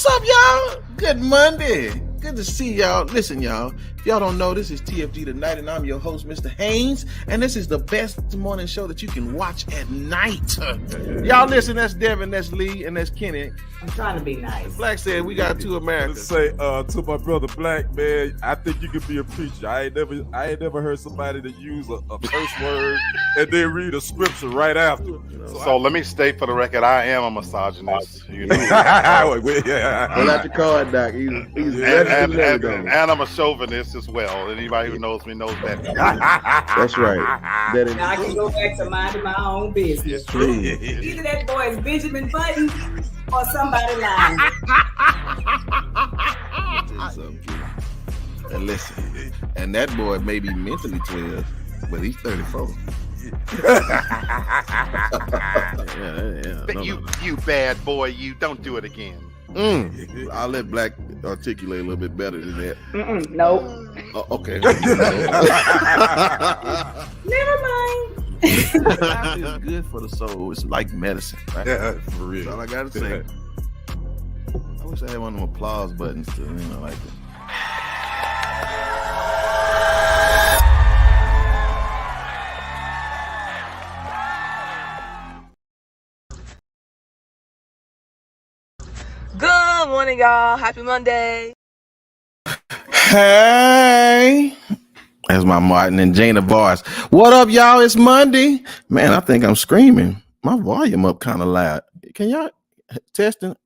What's up, y'all? Good Monday. Good to see y'all. Listen, y'all. If y'all don't know, this is TFG Tonight, and I'm your host, Mr. Haynes. And this is the best morning show that you can watch at night. Y'all listen, that's Devin, that's Lee, and that's Kenny. I'm trying to be nice. Black said we got two Americans. Say to my brother Black, man, I think you could be a preacher. I ain't never heard somebody that use a curse word and then read a scripture right after. So let me state for the record, I am a misogynist. You know, Well, that's the card, Doc. He's and I'm a chauvinist as well. Anybody who knows me knows that. That's right. Now I can go back to minding my own business. It's true. Either that boy is Benjamin Button or somebody lying. And listen, and that boy may be mentally 12, but he's 34. You bad boy, you don't do it again. I'll let Black articulate a little bit better than that. Nope. Okay. Never mind. It's good for the soul. It's like medicine, right? Yeah, for real. That's all I gotta say. I wish I had one of them applause buttons to, like it. Good morning, y'all. Happy Monday. Hey, that's my Martin and Jana bars. What up, y'all? It's Monday. Man, I think I'm screaming. My volume up kind of loud. Can y'all testing?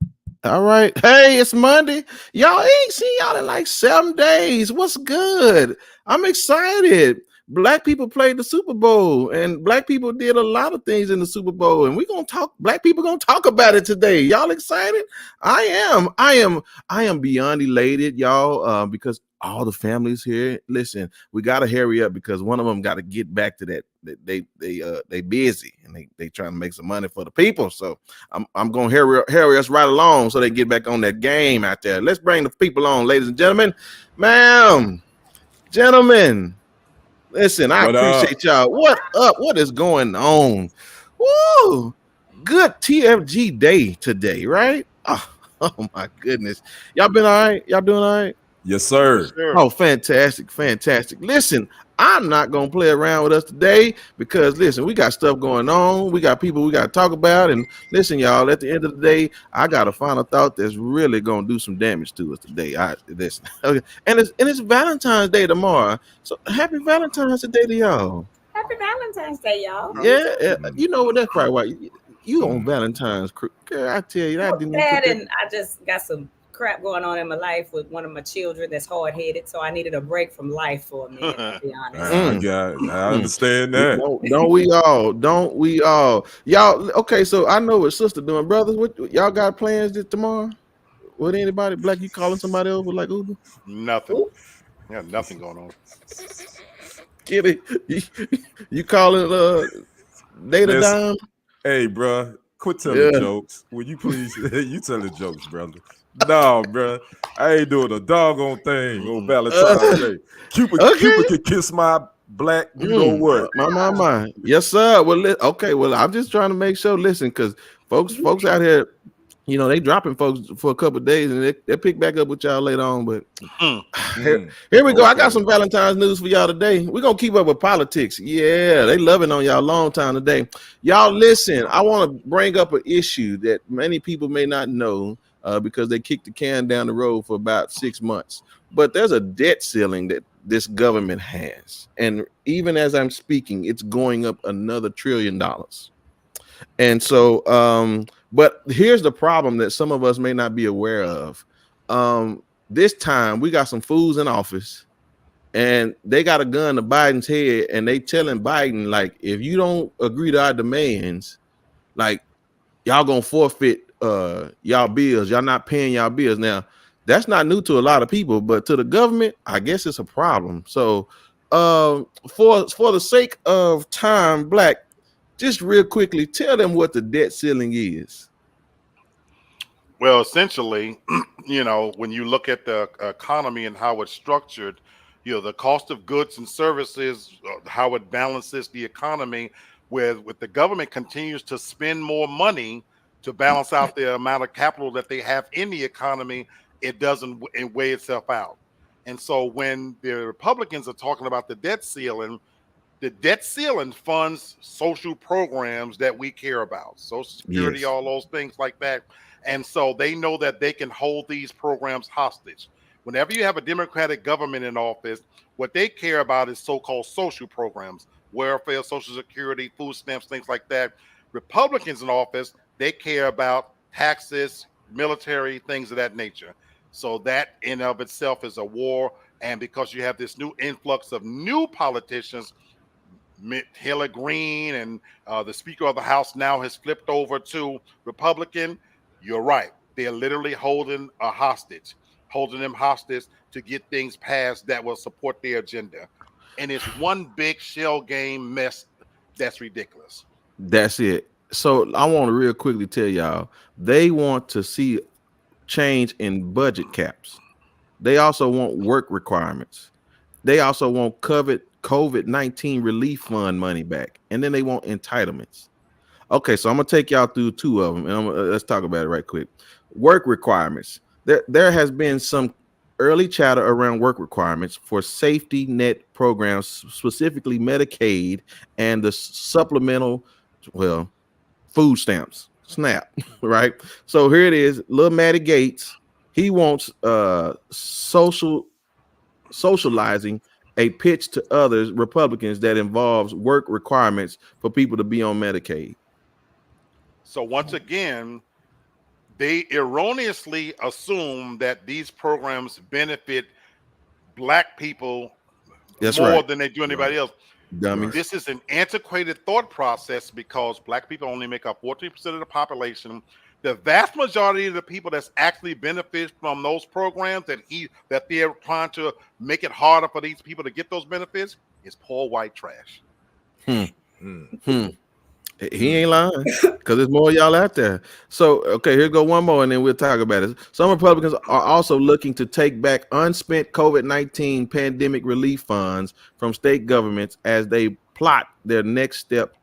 All right. Hey, it's Monday. Y'all ain't seen y'all in like 7 days. What's good? I'm excited. Black people played the Super Bowl, and black people did a lot of things in the Super Bowl, and we're gonna talk. Black people gonna talk about it today. Y'all excited? I am beyond elated, y'all, because all the families here. Listen, we gotta hurry up because one of them got to get back to that. They busy and they trying to make some money for the people. So I'm gonna hurry us right along so they get back on that game out there. Let's bring the people on, ladies and gentlemen, ma'am, gentlemen. Listen, I appreciate y'all. What up? What is going on? Woo! Good TFG day today, right? Oh my goodness. Y'all been all right? Y'all doing all right? Yes, sir. Oh, fantastic. Listen, I'm not going to play around with us today because, listen, we got stuff going on. We got people we got to talk about. And listen, y'all, at the end of the day, I got a final thought that's really going to do some damage to us today. Listen. Okay. And it's Valentine's Day tomorrow. So happy Valentine's Day to y'all. Happy Valentine's Day, y'all. Yeah, you know what? That's probably why you on Valentine's. Girl, I tell you, and I just got some crap going on in my life with one of my children that's hard-headed, so I needed a break from life for a minute, to be honest. I understand that. Don't we all? Y'all, okay, so I know what sister doing. Brothers, what y'all got plans this tomorrow? With anybody? Black, you calling somebody over like Uber? Nothing. Ooh. Yeah, nothing going on. Get it? You calling data down? Hey, bro, quit telling jokes. Will you please? You telling jokes, brother. No, bro, I ain't doing a doggone thing on Valentine's Day. Cupid can kiss my black. You know what? My. Yes, sir. Well, okay. Well, I'm just trying to make sure. Listen, because folks out here, they dropping folks for a couple of days, and they pick back up with y'all later on. But here we go. I got some Valentine's news for y'all today. We're gonna keep up with politics. Yeah, they loving on y'all long time today. Y'all listen. I want to bring up an issue that many people may not know. Because they kicked the can down the road for about 6 months. But there's a debt ceiling that this government has. And even as I'm speaking, it's going up another $1 trillion. And so, but here's the problem that some of us may not be aware of. This time, we got some fools in office, and they got a gun to Biden's head, and they telling Biden, like, if you don't agree to our demands, like, y'all gonna forfeit y'all bills. Y'all not paying y'all bills. Now, that's not new to a lot of people, but to the government, I guess it's a problem. So for the sake of time, Black, just real quickly, tell them what the debt ceiling is. Well, essentially, when you look at the economy and how it's structured, the cost of goods and services, how it balances the economy, with the government continues to spend more money to balance out the amount of capital that they have in the economy, it doesn't weigh itself out. And so when the Republicans are talking about the debt ceiling funds social programs that we care about, Social Security, all those things like that. And so they know that they can hold these programs hostage. Whenever you have a Democratic government in office, what they care about is so-called social programs, welfare, Social Security, food stamps, things like that. Republicans in office, they care about taxes, military, things of that nature. So that in of itself is a war. And because you have this new influx of new politicians, Hillary Green and the Speaker of the House now has flipped over to Republican. You're right. They're literally holding them hostage to get things passed that will support their agenda. And it's one big shell game mess that's ridiculous. That's it. So I want to real quickly tell y'all, they want to see change in budget caps. They also want work requirements. They also want COVID-19 relief fund money back. And then they want entitlements. Okay, so I'm going to take y'all through two of them, and let's talk about it right quick. Work requirements. There has been some early chatter around work requirements for safety net programs, specifically Medicaid and the supplemental, food stamps, SNAP, right? So here it is, little Matty Gates. He wants socializing a pitch to others Republicans that involves work requirements for people to be on Medicaid. So once again, they erroneously assume that these programs benefit Black people more than they do anybody else. Dummies. This is an antiquated thought process because Black people only make up 14% of the population. The vast majority of the people that's actually benefit from those programs that they're trying to make it harder for these people to get those benefits is poor white trash. He ain't lying, because there's more of y'all out there. So, okay, here go one more, and then we'll talk about it. Some Republicans are also looking to take back unspent COVID-19 pandemic relief funds from state governments as they plot their next step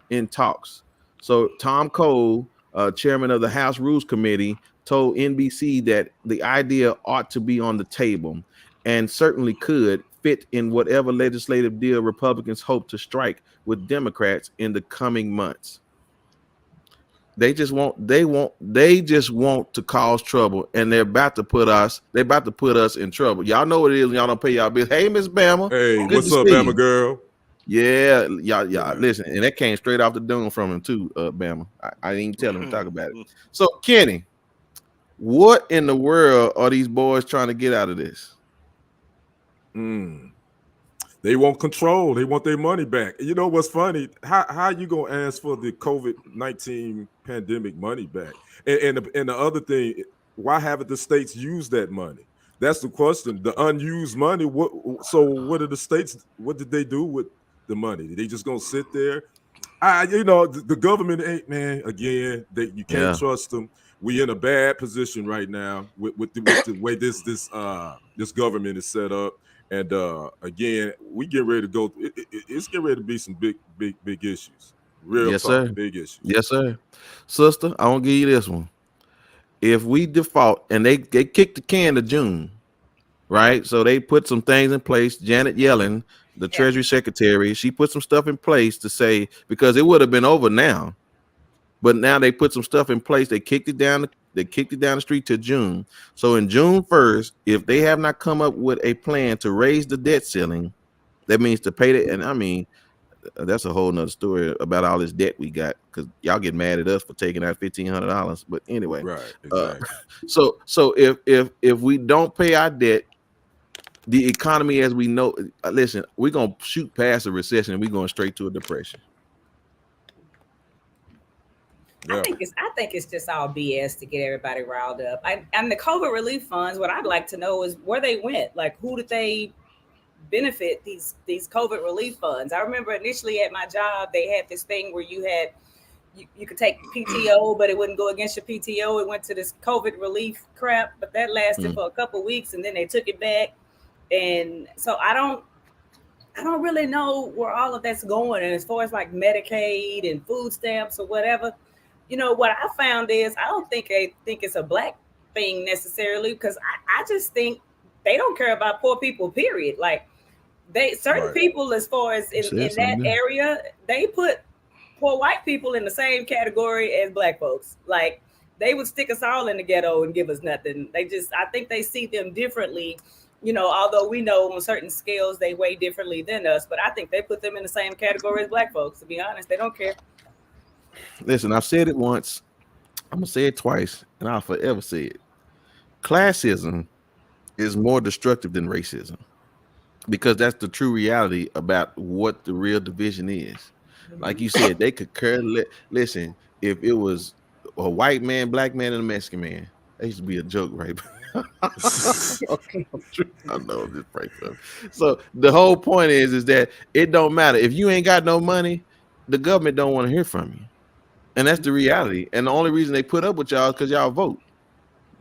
in talks. So, Tom Cole, chairman of the House Rules Committee, told NBC that the idea ought to be on the table and certainly could fit in whatever legislative deal Republicans hope to strike with Democrats in the coming months. They just want to cause trouble, and they're about to put us in trouble. Y'all know what it is. Y'all don't pay y'all bills. Hey, Miss Bama. Hey, what's up, Bama girl? Yeah, y'all, listen, and that came straight off the dome from him too, Bama. I didn't tell him to talk about it. So, Kenny, what in the world are these boys trying to get out of this? They want control. They want their money back. You know what's funny? How you gonna ask for the COVID-19 pandemic money back? And the other thing, why haven't the states used that money? That's the question. The unused money. What are the states? What did they do with the money? They just gonna sit there? The government ain't, man. Again, you can't trust them. We in a bad position right now with the way this government is set up. And again, we get ready to go. It's getting ready to be some big issues. Real talk, big issues. Yes, sir. Sister, I won't give you this one. If we default, and they kicked the can to June, right? So they put some things in place. Janet Yellen, the Treasury Secretary, she put some stuff in place to say, because it would have been over now. But now they put some stuff in place. They kicked it down the street to June. So in June 1st, if they have not come up with a plan to raise the debt ceiling, that means to pay it. And I mean, that's a whole nother story about all this debt we got, because y'all get mad at us for taking out $1,500. But anyway, right. Exactly. So if we don't pay our debt, the economy as we know, listen, we're gonna shoot past a recession and we're going straight to a depression. Yeah. I think it's just all BS to get everybody riled up. And the COVID relief funds, what I'd like to know is where they went. Like, who did they benefit these COVID relief funds? I remember initially at my job, they had this thing where you could take PTO, but it wouldn't go against your PTO. It went to this COVID relief crap, but that lasted for a couple of weeks, and then they took it back. And so I don't really know where all of that's going. And as far as like Medicaid and food stamps or whatever, what I found is I don't think they think it's a black thing necessarily, because I just think they don't care about poor people, period. Like certain people, as far as in that area, they put poor white people in the same category as black folks. Like they would stick us all in the ghetto and give us nothing. I think they see them differently, although we know on certain scales they weigh differently than us, but I think they put them in the same category as black folks. To be honest, they don't care. Listen, I've said it once, I'm gonna say it twice, and I'll forever say it. Classism is more destructive than racism, because that's the true reality about what the real division is. Like you said, they could care. Listen, if it was a white man, black man, and a Mexican man, that used to be a joke, right? Okay, I know this break up. So the whole point is that it don't matter if you ain't got no money, the government don't want to hear from you, and that's the reality. And the only reason they put up with y'all is because y'all vote.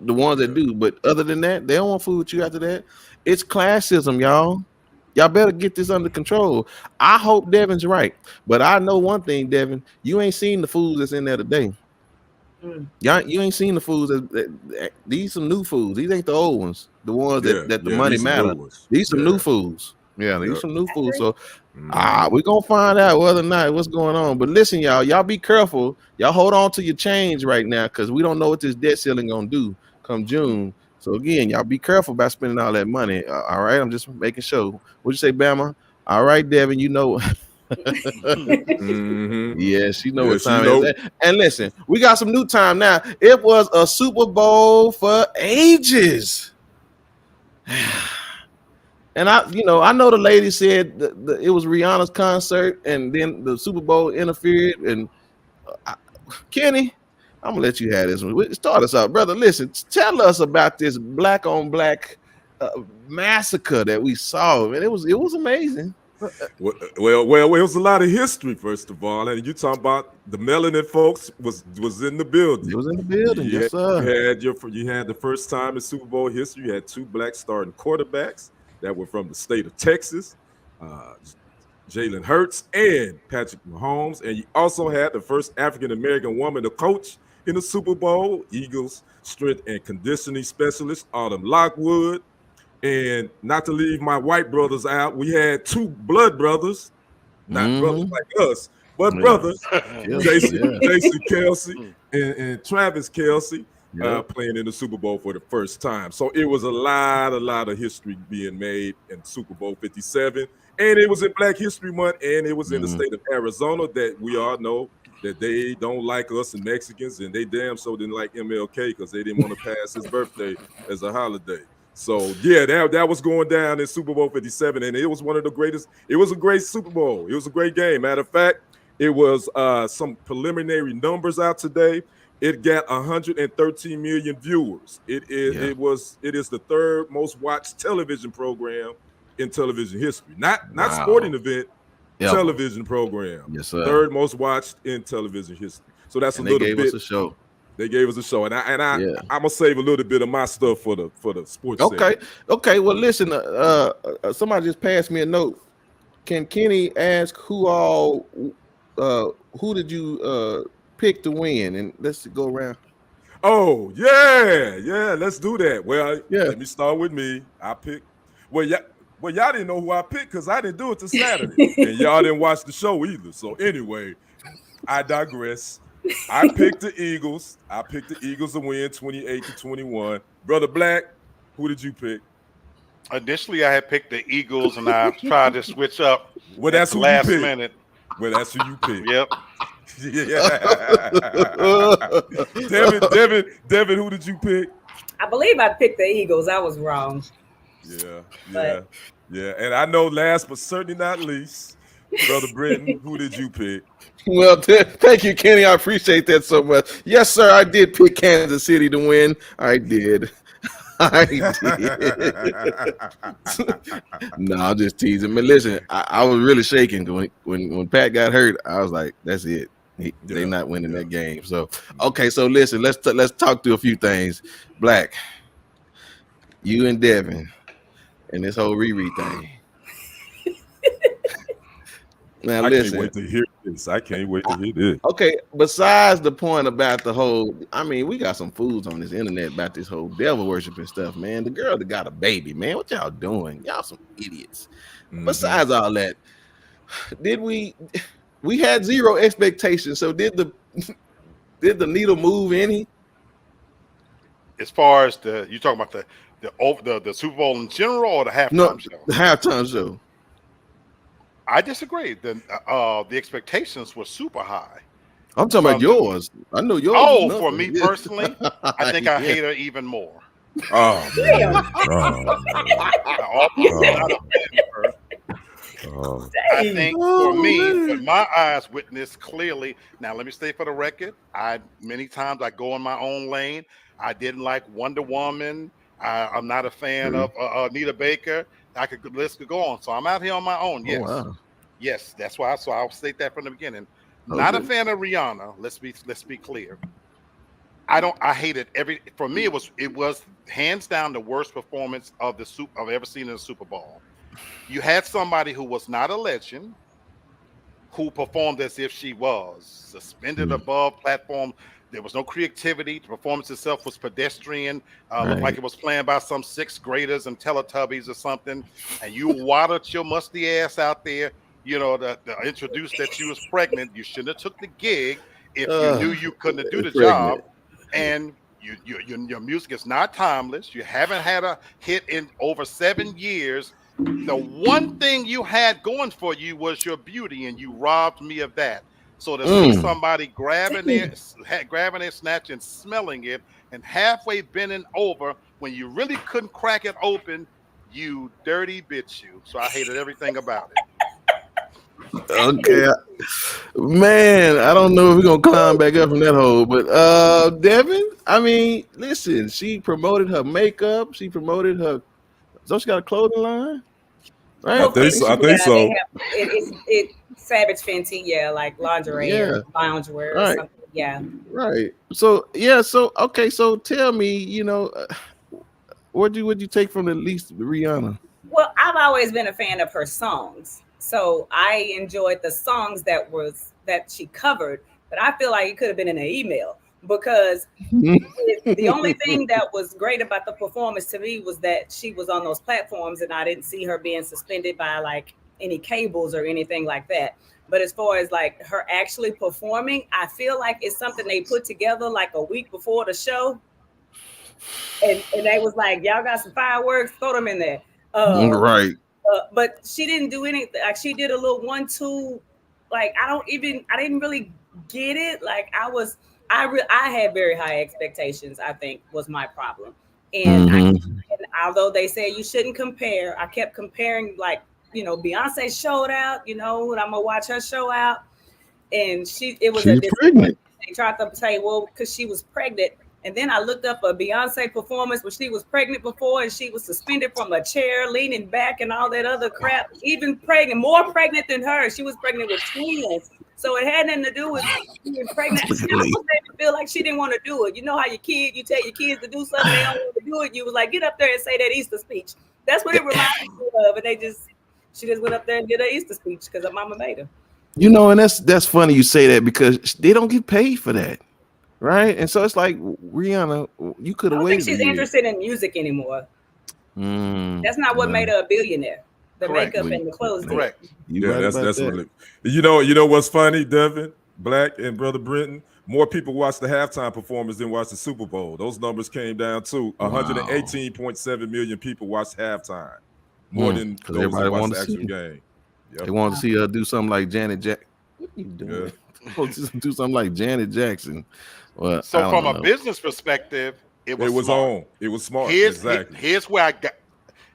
The ones that do, but other than that, they don't want food with you after that. It's classism, y'all. Y'all better get this under control. I hope Devin's right, but I know one thing, Devin, you ain't seen the foods that's in there today. Y'all, you ain't seen the foods. These some new foods. These ain't the old ones. The ones that the money matter. These some new foods. Yeah, these some new foods. So we're gonna find out whether or not what's going on. But listen, y'all be careful. Y'all hold on to your change right now, because we don't know what this debt ceiling gonna do come June. So again, y'all be careful about spending all that money. All right, I'm just making sure. What'd you say, Bama? All right, Devin, you know. Yeah, she know what time it is. And listen, we got some new time now. It was a Super Bowl for ages. And I know the lady said it was Rihanna's concert, and then the Super Bowl interfered. And Kenny, I'm gonna let you have this one. Start us out, brother. Listen, tell us about this black on black massacre that we saw. And it was amazing. Well, it was a lot of history, first of all. And you talking about the melanin folks was in the building. It was in the building, yes, sir. You had the first time in Super Bowl history, you had two black starting quarterbacks that were from the state of Texas, Jalen Hurts and Patrick Mahomes. And you also had the first African-American woman to coach in the Super Bowl, Eagles strength and conditioning specialist, Autumn Lockwood. And not to leave my white brothers out, we had two blood brothers, not brothers like us, but brothers, Jason Kelsey and Travis Kelsey, playing in the Super Bowl for the first time. So it was a lot of history being made in Super Bowl 57. And it was in Black History Month, and it was in the state of Arizona, that we all know that they don't like us and Mexicans, and they damn so didn't like MLK because they didn't want to pass his birthday as a holiday. So yeah, that was going down in Super Bowl 57, and it was one of the greatest. It was a great Super Bowl. It was a great game. Matter of fact, it was some preliminary numbers out today. It got 113 million viewers. It is the third most watched television program in television history. Not sporting event, television program. Yes, sir. Third most watched in television history. So that's a little bit. They gave us a show. They gave us a show, and I'm gonna save a little bit of my stuff for the sports. Okay. Well, listen. Somebody just passed me a note. Can Kenny ask who did you pick to win? And let's go around. Oh yeah. Let's do that. Well, let me start with me. I picked. Well, y'all didn't know who I picked because I didn't do it till Saturday, and y'all didn't watch the show either. So anyway, I digress. I picked the Eagles. I picked the Eagles to win 28-21. Brother Black, who did you pick? Initially, I had picked the Eagles, and I tried to switch up. Well, that's who last you picked. minute. Well, that's who you picked. Yep. Devin, who did you pick? I believe I picked the Eagles. I was wrong. Yeah. And I know last but certainly not least, Brother Britton, who did you pick? Well, thank you, Kenny. I appreciate that so much. Yes, sir. I did pick Kansas City to win. I did. No, I'm just teasing. But listen, I was really shaking when Pat got hurt. I was like, "That's it. They're not winning that game." So, okay. So listen, let's talk through a few things. Black, you and Devin, and this whole Riri thing. Now I listen. can't wait to hear this. I can't wait to hear this. Okay, besides the point about the whole, I mean, we got some fools on this internet about this whole devil worshiping stuff, man. The girl that got a baby, man. What y'all doing? Y'all some idiots. Besides all that, we had zero expectations. So did the needle move any? As far as you talking about the Super Bowl in general or the halftime show? The halftime show. I disagree. The expectations were super high. I'm talking about yours. I know yours. Oh, for me personally, I think I hate her even more. Oh, man. I think for me, but my eyes witness clearly. Now, let me say for the record, many times I go in my own lane. I didn't like Wonder Woman. I'm not a fan of Anita Baker. List could go on. So I'm out here on my own. Yes. Oh, wow. Yes, that's why. So I'll state that from the beginning. Not a fan of Rihanna. Let's be clear. I hated for me it was hands down the worst performance of I've ever seen in the Super Bowl. You had somebody who was not a legend, who performed as if she was suspended above platform. There was no creativity. The performance itself was pedestrian. Looked like it was playing by some sixth graders and Teletubbies or something. And you wadded your musty ass out there, to introduce that you was pregnant. You shouldn't have took the gig if you knew you couldn't do the job. And your music is not timeless. You haven't had a hit in over 7 years. The one thing you had going for you was your beauty, and you robbed me of that. So to see somebody grabbing it, snatching, smelling it, and halfway bending over when you really couldn't crack it open, you dirty bitch, you. So I hated everything about it. Okay, man, I don't know if we're gonna climb back up from that hole, but Devin, I mean, listen, she promoted her makeup, she promoted her. So she got a clothing line, right? I think so. It's Savage Fenty, like lingerie or loungewear or something. Right. So okay. So tell me, what'd you take from at least Rihanna? Well, I've always been a fan of her songs, so I enjoyed the songs that she covered. But I feel like it could have been in an email, because the only thing that was great about the performance to me was that she was on those platforms and I didn't see her being suspended by like any cables or anything like that. But as far as like her actually performing, I feel like it's something they put together like a week before the show. And they was like, y'all got some fireworks, throw them in there. Right. But she didn't do anything. Like she did a little 1-2. Like I didn't really get it. Like I had very high expectations, I think was my problem. And, and although they said you shouldn't compare, I kept comparing, like, Beyonce showed out, and I'm going to watch her show out. And she's pregnant. They tried to say, well, because she was pregnant. And then I looked up a Beyonce performance where she was pregnant before and she was suspended from a chair, leaning back and all that other crap. Even pregnant, more pregnant than her. She was pregnant with twins. So it had nothing to do with being pregnant. I feel like she didn't want to do it. You know how you tell your kids to do something, they don't want to do it. You was like, get up there and say that Easter speech. That's what it reminded me of. And she just went up there and did her Easter speech because her mama made her. And that's funny you say that because they don't get paid for that. Right. And so it's like, Rihanna, you could have waited. I don't think she's interested in music anymore. That's not what made her a billionaire. The makeup and the clothes. Correct. That's really. You know what's funny, Devin, Black, and Brother Brenton? More people watched the halftime performance than watched the Super Bowl. Those numbers came down to 118.7 million people watched halftime. More than those that watched the actual game. Yep. They wanted to see her do something like Janet Jackson. What are you doing? Do something like Janet Jackson. Well, so from a business perspective, it was smart. It was smart. Here's where I got,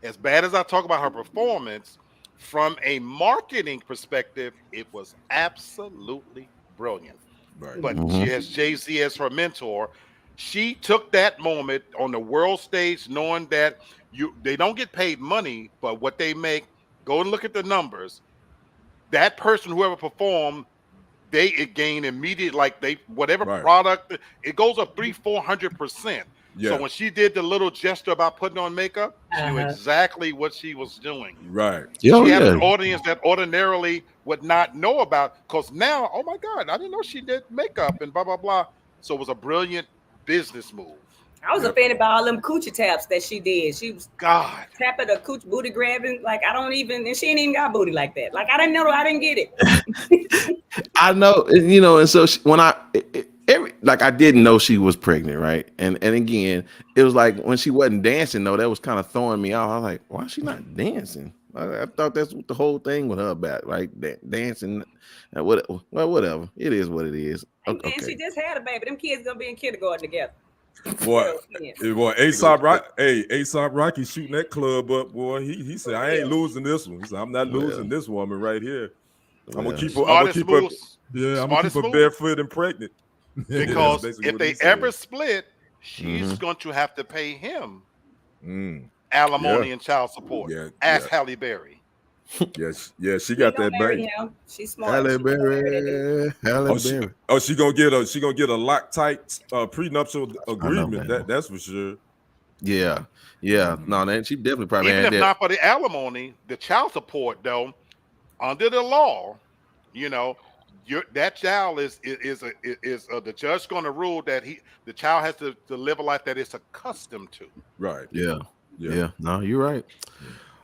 as bad as I talk about her performance, from a marketing perspective, it was absolutely brilliant. Right. But she has Jay-Z as her mentor. She took that moment on the world stage, knowing that they don't get paid money, but what they make, go and look at the numbers. That person, whoever performed, they gain immediate, like product, it goes up 300-400%. So when she did the little gesture about putting on makeup, she knew exactly what she was doing. Right. She had an audience that ordinarily would not know about, because now, oh my God, I didn't know she did makeup and blah blah blah. So it was a brilliant business move. I was offended by all them coochie taps that she did. She was tapping a cooch booty grabbing. Like and she ain't even got booty like that. Like I didn't know, I didn't get it. I know, and so when I didn't know she was pregnant, right? And again, it was like when she wasn't dancing though, that was kind of throwing me off. I was like, why is she not dancing? I thought that's what the whole thing with her about, right? Dancing, whatever. It is what it is. And she just had a baby. Them kids gonna be in kindergarten together. Boy, ASAP Rocky shooting that club up, boy. He said, I ain't losing this one. He said, I'm not losing this woman right here. I'm gonna keep her barefoot and pregnant. Because if they ever split, she's going to have to pay him alimony and child support. Ask Halle Berry. Yes, she got that bank. She's smart. Halle Berry. She gonna get a Loctite prenuptial agreement. That's for sure. Yeah. No, she definitely probably even had if that. not for the alimony, the child support though, under the law, that child is the judge going to rule that the child has to live a life that it's accustomed to. Right. Yeah. No, you're right.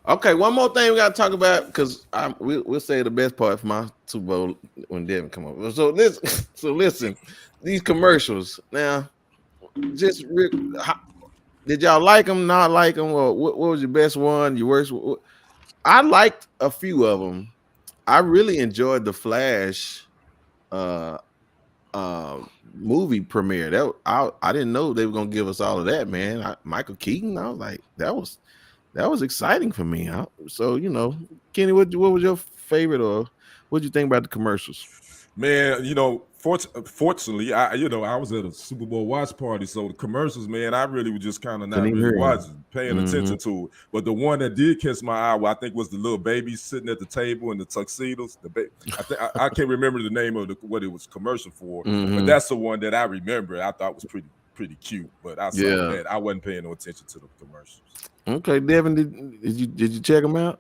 Okay, one more thing we got to talk about, because we'll say the best part for my Super Bowl when Devin come up. So listen, these commercials now. Did y'all like them? Not like them? Or what was your best one? Your worst? I liked a few of them. I really enjoyed the Flash movie premiere. That I didn't know they were gonna give us all of that, man. Michael Keaton. I was like, that was exciting for me. So Kenny, what was your favorite, or what did you think about the commercials? Man, fortunately, I was at a Super Bowl watch party, so the commercials, man, I really was just kind of not really watching, paying attention to it. But the one that did catch my eye, I think, was the little baby sitting at the table in the tuxedos. I can't remember the name of what it was commercial for, but that's the one that I remember. I thought was pretty cute, but I saw that I wasn't paying no attention to the commercials. Okay, Devin, did you check them out?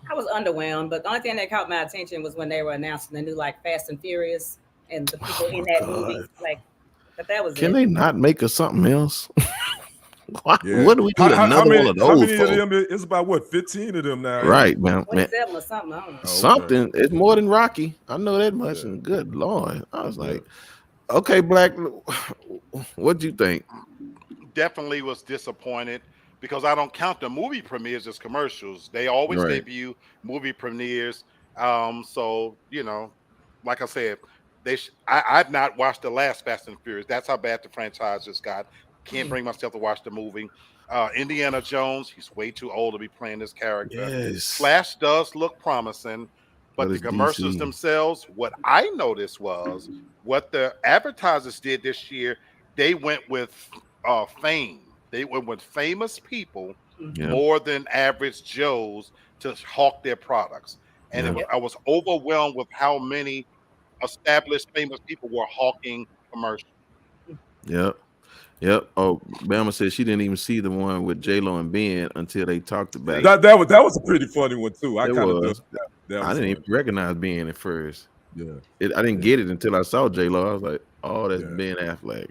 I was underwhelmed, but the only thing that caught my attention was when they were announcing the new Fast and Furious and the people in that movie. But that was Can they not make us something else? What do we do? Another one of those? How many of them? It's about 15 of them now. Right, man. 27 or something. I don't know. Something. It's more than Rocky. I know that much. And good Lord, I was like, okay, Black. What'd you think? Definitely was disappointed, because I don't count the movie premieres as commercials. They always debut movie premieres. So like I said, I've not watched the last Fast and Furious. That's how bad the franchise just got. Can't bring myself to watch the movie. Indiana Jones, he's way too old to be playing this character. Yes. Flash does look promising, but the commercials themselves, what I noticed was what the advertisers did this year, they went with fame. They went with famous people more than average Joes to hawk their products. And I was overwhelmed with how many established famous people were hawking commercials. Yep. Oh, Bama said she didn't even see the one with J-Lo and Ben until they talked about it. That was a pretty funny one too. I didn't even recognize Ben at first. I didn't get it until I saw J-Lo. I was like, oh, that's Ben Affleck.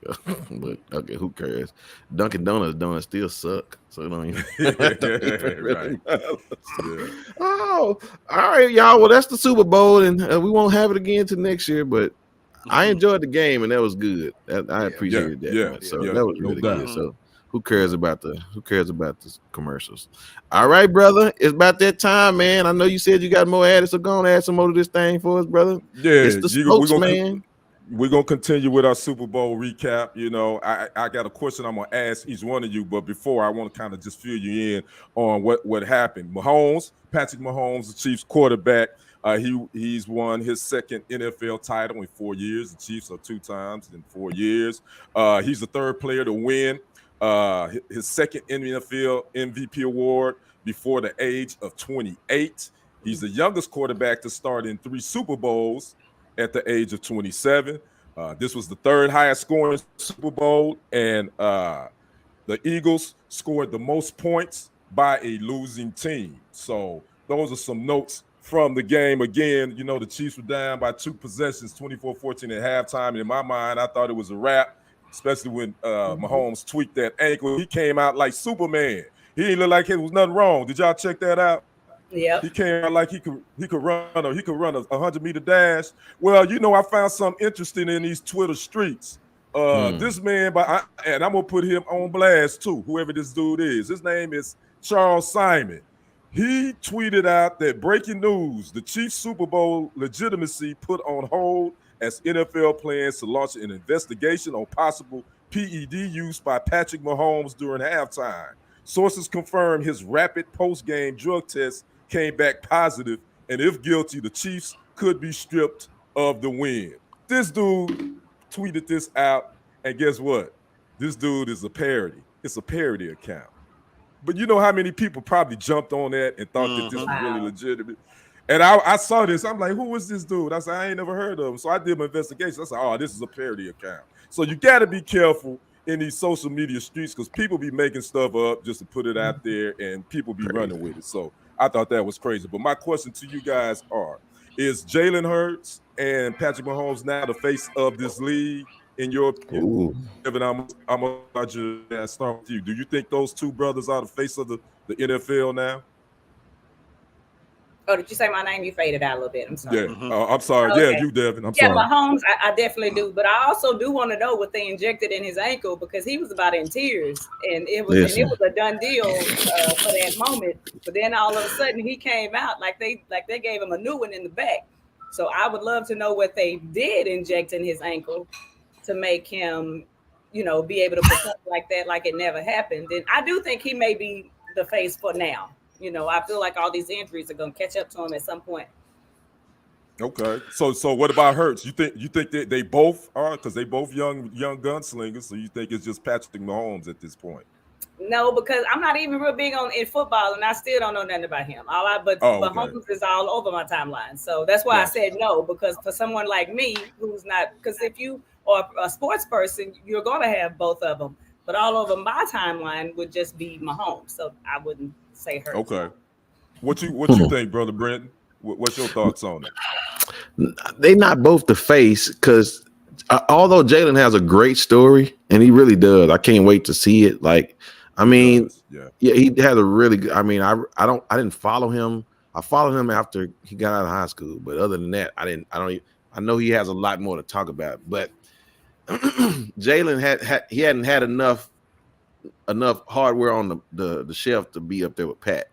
But okay, who cares? Dunkin' Donuts still suck. So it don't even Oh, all right, y'all. Well, that's the Super Bowl, and we won't have it again till next year, but I enjoyed the game, and that was good. I appreciated that much. So that was really good. So who cares about the commercials? All right, brother. It's about that time, man. I know you said you got more added, so go on and add some more to this thing for us, brother. Yeah, it's the spokesman. We're gonna continue with our Super Bowl recap. I got a question I'm gonna ask each one of you, but before, I want to kind of just fill you in on what happened. Patrick Mahomes, the Chiefs quarterback, he's won his second NFL title in 4 years. The Chiefs are 2 times in 4 years. He's the third player to win his second NFL MVP award before the age of 28. He's the youngest quarterback to start in 3 Super Bowls at the age of 27. This was the third highest scoring Super Bowl, and the Eagles scored the most points by a losing team. So those are some notes from the game again. You know, the Chiefs were down by 2 possessions, 24-14 at halftime. And in my mind, I thought it was a wrap, especially when Mahomes tweaked that ankle. He came out like Superman. He didn't look like it was nothing wrong. Did y'all check that out? Yeah. He came out like he could run a 100-meter dash. Well, you know, I found something interesting in these Twitter streets. This man, and I'm gonna put him on blast too, whoever this dude is. His name is Charles Simon. He tweeted out that breaking news: the Chiefs Super Bowl legitimacy put on hold as NFL plans to launch an investigation on possible PED use by Patrick Mahomes during halftime. Sources confirm his rapid post-game drug test came back positive, and if guilty, the Chiefs could be stripped of the win. This dude tweeted this out, and guess what? This dude is a parody. It's a parody account. But you know how many people probably jumped on that and thought that this was really legitimate? And I saw this. I'm like, who is this dude? I said, I ain't never heard of him. So I did my investigation. I said, oh, this is a parody account. So you got to be careful in these social media streets because people be making stuff up just to put it out there and people be running with it. So I thought that was crazy. But my question to you guys is Jalen Hurts and Patrick Mahomes now the face of this league in your opinion? Evan, I'm about you to start with you. Do you think those two brothers are the face of the NFL now? Oh, did you say my name? You faded out a little bit. I'm sorry. Yeah, I'm sorry. Okay. Yeah, you, Devin. I'm sorry. Yeah, Mahomes, I definitely do. But I also do want to know what they injected in his ankle because he was about in tears, and it was a done deal for that moment. But then all of a sudden he came out like they gave him a new one in the back. So I would love to know what they did inject in his ankle to make him, you know, be able to perform like that, like it never happened. And I do think he may be the face for now. You know, I feel like all these injuries are going to catch up to him at some point. Okay. So what about Hurts? You think that they both are, because they both young gunslingers, so you think it's just Patrick Mahomes at this point? No, because I'm not even real big in football, and I still don't know nothing about him. Mahomes is all over my timeline. So that's why I said no, because for someone like me who's not, because if you are a sports person, you're going to have both of them. But all over my timeline would just be Mahomes. So I wouldn't say Hurts. Okay. What you think, Brother Brenton? What's your thoughts on it? They not both the face because although Jalen has a great story and he really does, I can't wait to see it. Like, I mean, he has a really good. I mean, I didn't follow him. I followed him after he got out of high school, but other than that, I know he has a lot more to talk about. But Jalen hadn't had enough hardware on the shelf to be up there with Pat.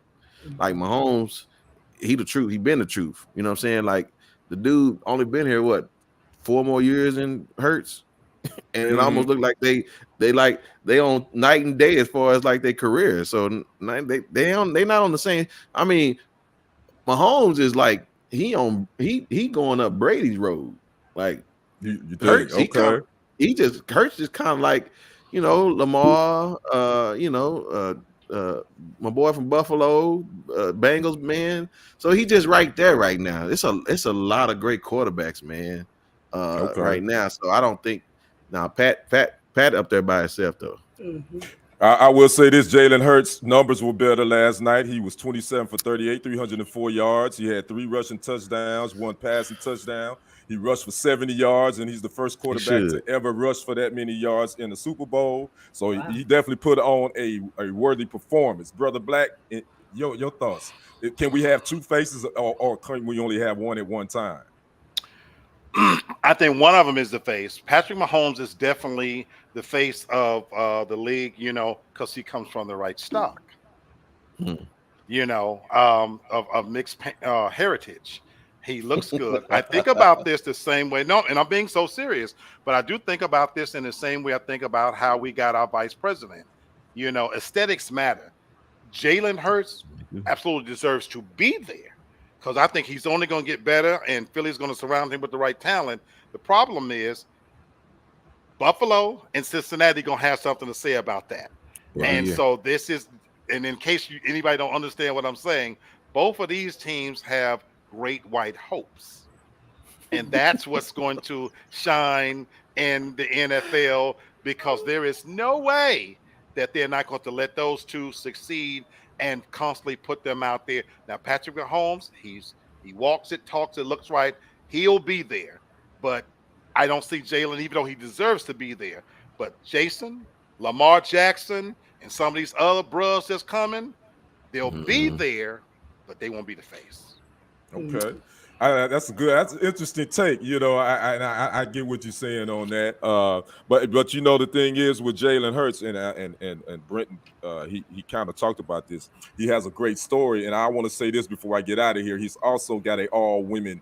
Like Mahomes, he the truth. He been the truth. You know what I'm saying? Like the dude only been here 4 more years in Hurts, and it almost looked like they on night and day as far as like their career. So they not on the same. I mean, Mahomes is like he going up Brady's road. Like you think, Hurts, okay. Hurts is kind of like, you know, Lamar, my boy from Buffalo, Bengals, man. So he just right there right now. It's a lot of great quarterbacks, man, right now. So I don't think Pat up there by himself though. Mm-hmm. I will say this: Jalen Hurts' numbers were better last night. He was 27 for 38, 304 yards. He had 3 rushing touchdowns, 1 passing touchdown. He rushed for 70 yards, and he's the first quarterback to ever rush for that many yards in the Super Bowl. So he definitely put on a worthy performance. Brother Black, your thoughts? Can we have 2 faces, or can we only have one at one time? I think one of them is the face. Patrick Mahomes is definitely the face of the league, you know, because he comes from the right stock, you know, of mixed heritage. He looks good. I think about this the same way. No, and I'm being so serious, but I do think about this in the same way I think about how we got our vice president. You know, aesthetics matter. Jalen Hurts absolutely deserves to be there because I think he's only going to get better, and Philly's going to surround him with the right talent. The problem is Buffalo and Cincinnati going to have something to say about that. So this is, and in case anybody don't understand what I'm saying, both of these teams have great white hopes, and that's what's going to shine in the NFL because there is no way that they're not going to let those two succeed and constantly put them out there. Now, Patrick Mahomes, he's He walks it, talks it, looks right. He'll be there. But I don't see Jalen, even though he deserves to be there. But Jason, Lamar Jackson, and some of these other bros that's coming, they'll be there, but they won't be the face. Okay. That's an interesting take. You know, I get what you're saying on that. But you know, the thing is with Jalen Hurts and Brenton, he kind of talked about this. He has a great story, and I want to say this before I get out of here. He's also got an all-women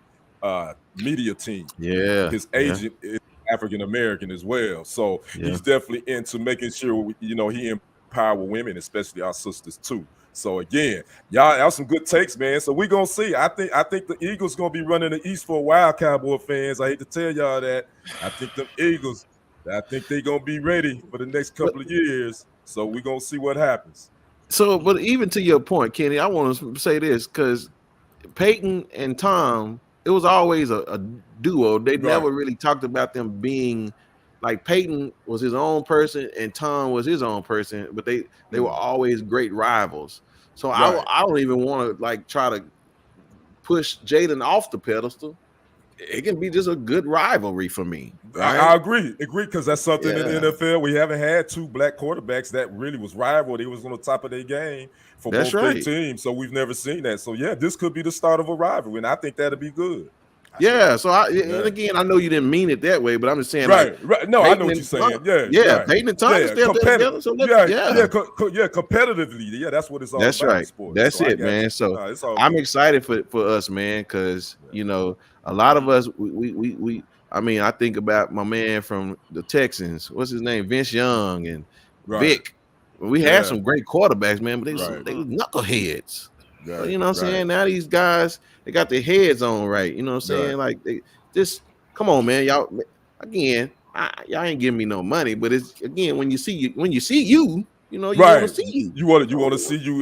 media team. Yeah, his agent is African American as well, so he's definitely into making sure he empower women, especially our sisters too. So again, y'all have some good takes, man. So we're gonna see. I think the Eagles gonna be running the East for a while, Cowboy fans. I hate to tell y'all that. I think the Eagles, they're gonna be ready for the next couple of years. So we're gonna see what happens. So, but even to your point, Kenny, I want to say this because Peyton and Tom, it was always a duo. They never really talked about them being like Peyton was his own person and Tom was his own person, but they were always great rivals. So I don't even want to like try to push Jaden off the pedestal. It can be just a good rivalry for me. Right? I agree because that's something in the NFL. We haven't had two black quarterbacks that really was rival. They was on the top of their game for both their teams. So we've never seen that. So yeah, this could be the start of a rivalry, and I think that'll be good. So and again, I know you didn't mean it that way, but I'm just saying, right. No, I know what you're saying. Peyton and Tom still together. So competitively, that's what it's all about. That's right. Sports. That's it, man. So I'm excited for us, man, because a lot of us, we. I mean, I think about my man from the Texans. What's his name? Vince Young and Vic. We had some great quarterbacks, man, but they was knuckleheads. So, you know what I'm saying? Now these guys, they got their heads on right. You know what I'm saying? Like they just come on, man. Y'all again, y'all ain't giving me no money, but it's again when you see you, want to see you. You want to see you,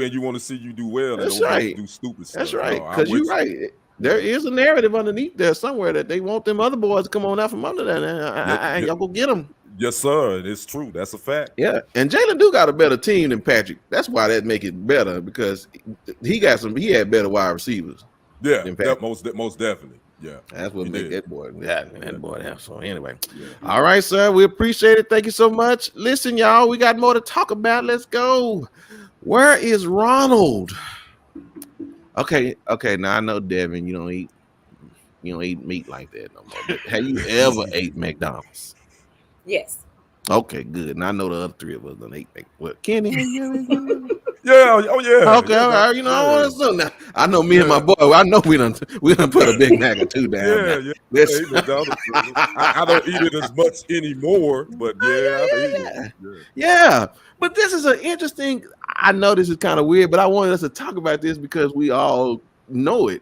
and you want to see you do well. That's and don't right. Do stupid stuff. That's right. Because you're right. There is a narrative underneath there somewhere that they want them other boys to come on out from under that. Y'all go get them. Yes, sir. It's true. That's a fact. Yeah, and Jalen do got a better team than Patrick. That's why that make it better because he had better wide receivers. Yeah, most definitely. Yeah, that's what make that boy. That boy. So anyway, all right, sir. We appreciate it. Thank you so much. Listen, y'all, we got more to talk about. Let's go. Where is Ronald? Okay. Now I know Devin, you don't eat meat like that no more. But have you ever ate McDonald's? Yes. Okay, good. And I know the other three of us don't eat McDonald's. What, Kenny? Yeah. Oh yeah. Okay. All right. I want to know. I know me and my boy. I know we done put a Big Mac or two down. Yeah. I don't eat it as much anymore, but yeah. But this is an interesting. I know this is kind of weird, but I wanted us to talk about this because we all know it,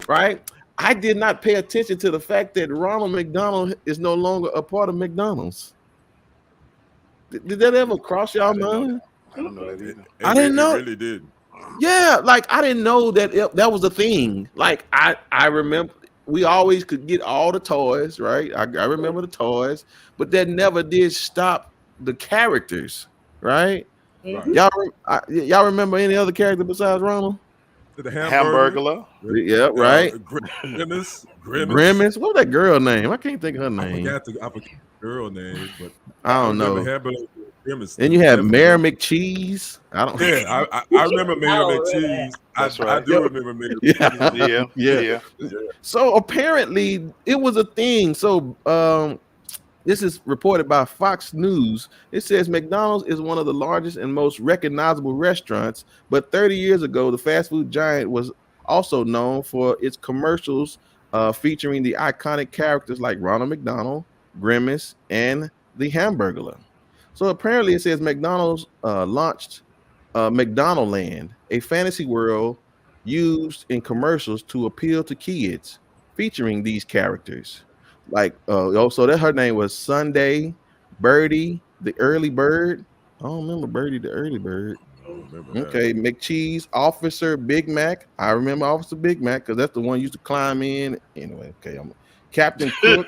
right? I did not pay attention to the fact that Ronald McDonald is no longer a part of McDonald's. Did that ever cross y'all mind? I don't know that either. I didn't know. It really did. Yeah, like I didn't know that that was a thing. Like I remember we always could get all the toys, right? I remember the toys, but that never did stop the characters, right? Mm-hmm. Y'all remember any other character besides Ronald? The Hamburglar. Yeah, right. Grimace. What was that girl name? I can't think of her name. I forgot the girl name, but I don't know. Grimace. Then you have Mayor McCheese. I don't. Yeah, I remember Mayor McCheese. That's right. I do remember Mayor McCheese. Yeah. So apparently it was a thing. So this is reported by Fox News. It says McDonald's is one of the largest and most recognizable restaurants, but 30 years ago, the fast food giant was also known for its commercials featuring the iconic characters like Ronald McDonald, Grimace, and the Hamburglar. So apparently it says McDonald's launched McDonaldland, a fantasy world used in commercials to appeal to kids, featuring these characters. Like, so that her name was Sunday, Birdie, the early bird. I don't remember Birdie, the early bird. Okay, McCheese, Officer Big Mac. I remember Officer Big Mac because that's the one used to climb in. Anyway, okay, I'm Captain Cook.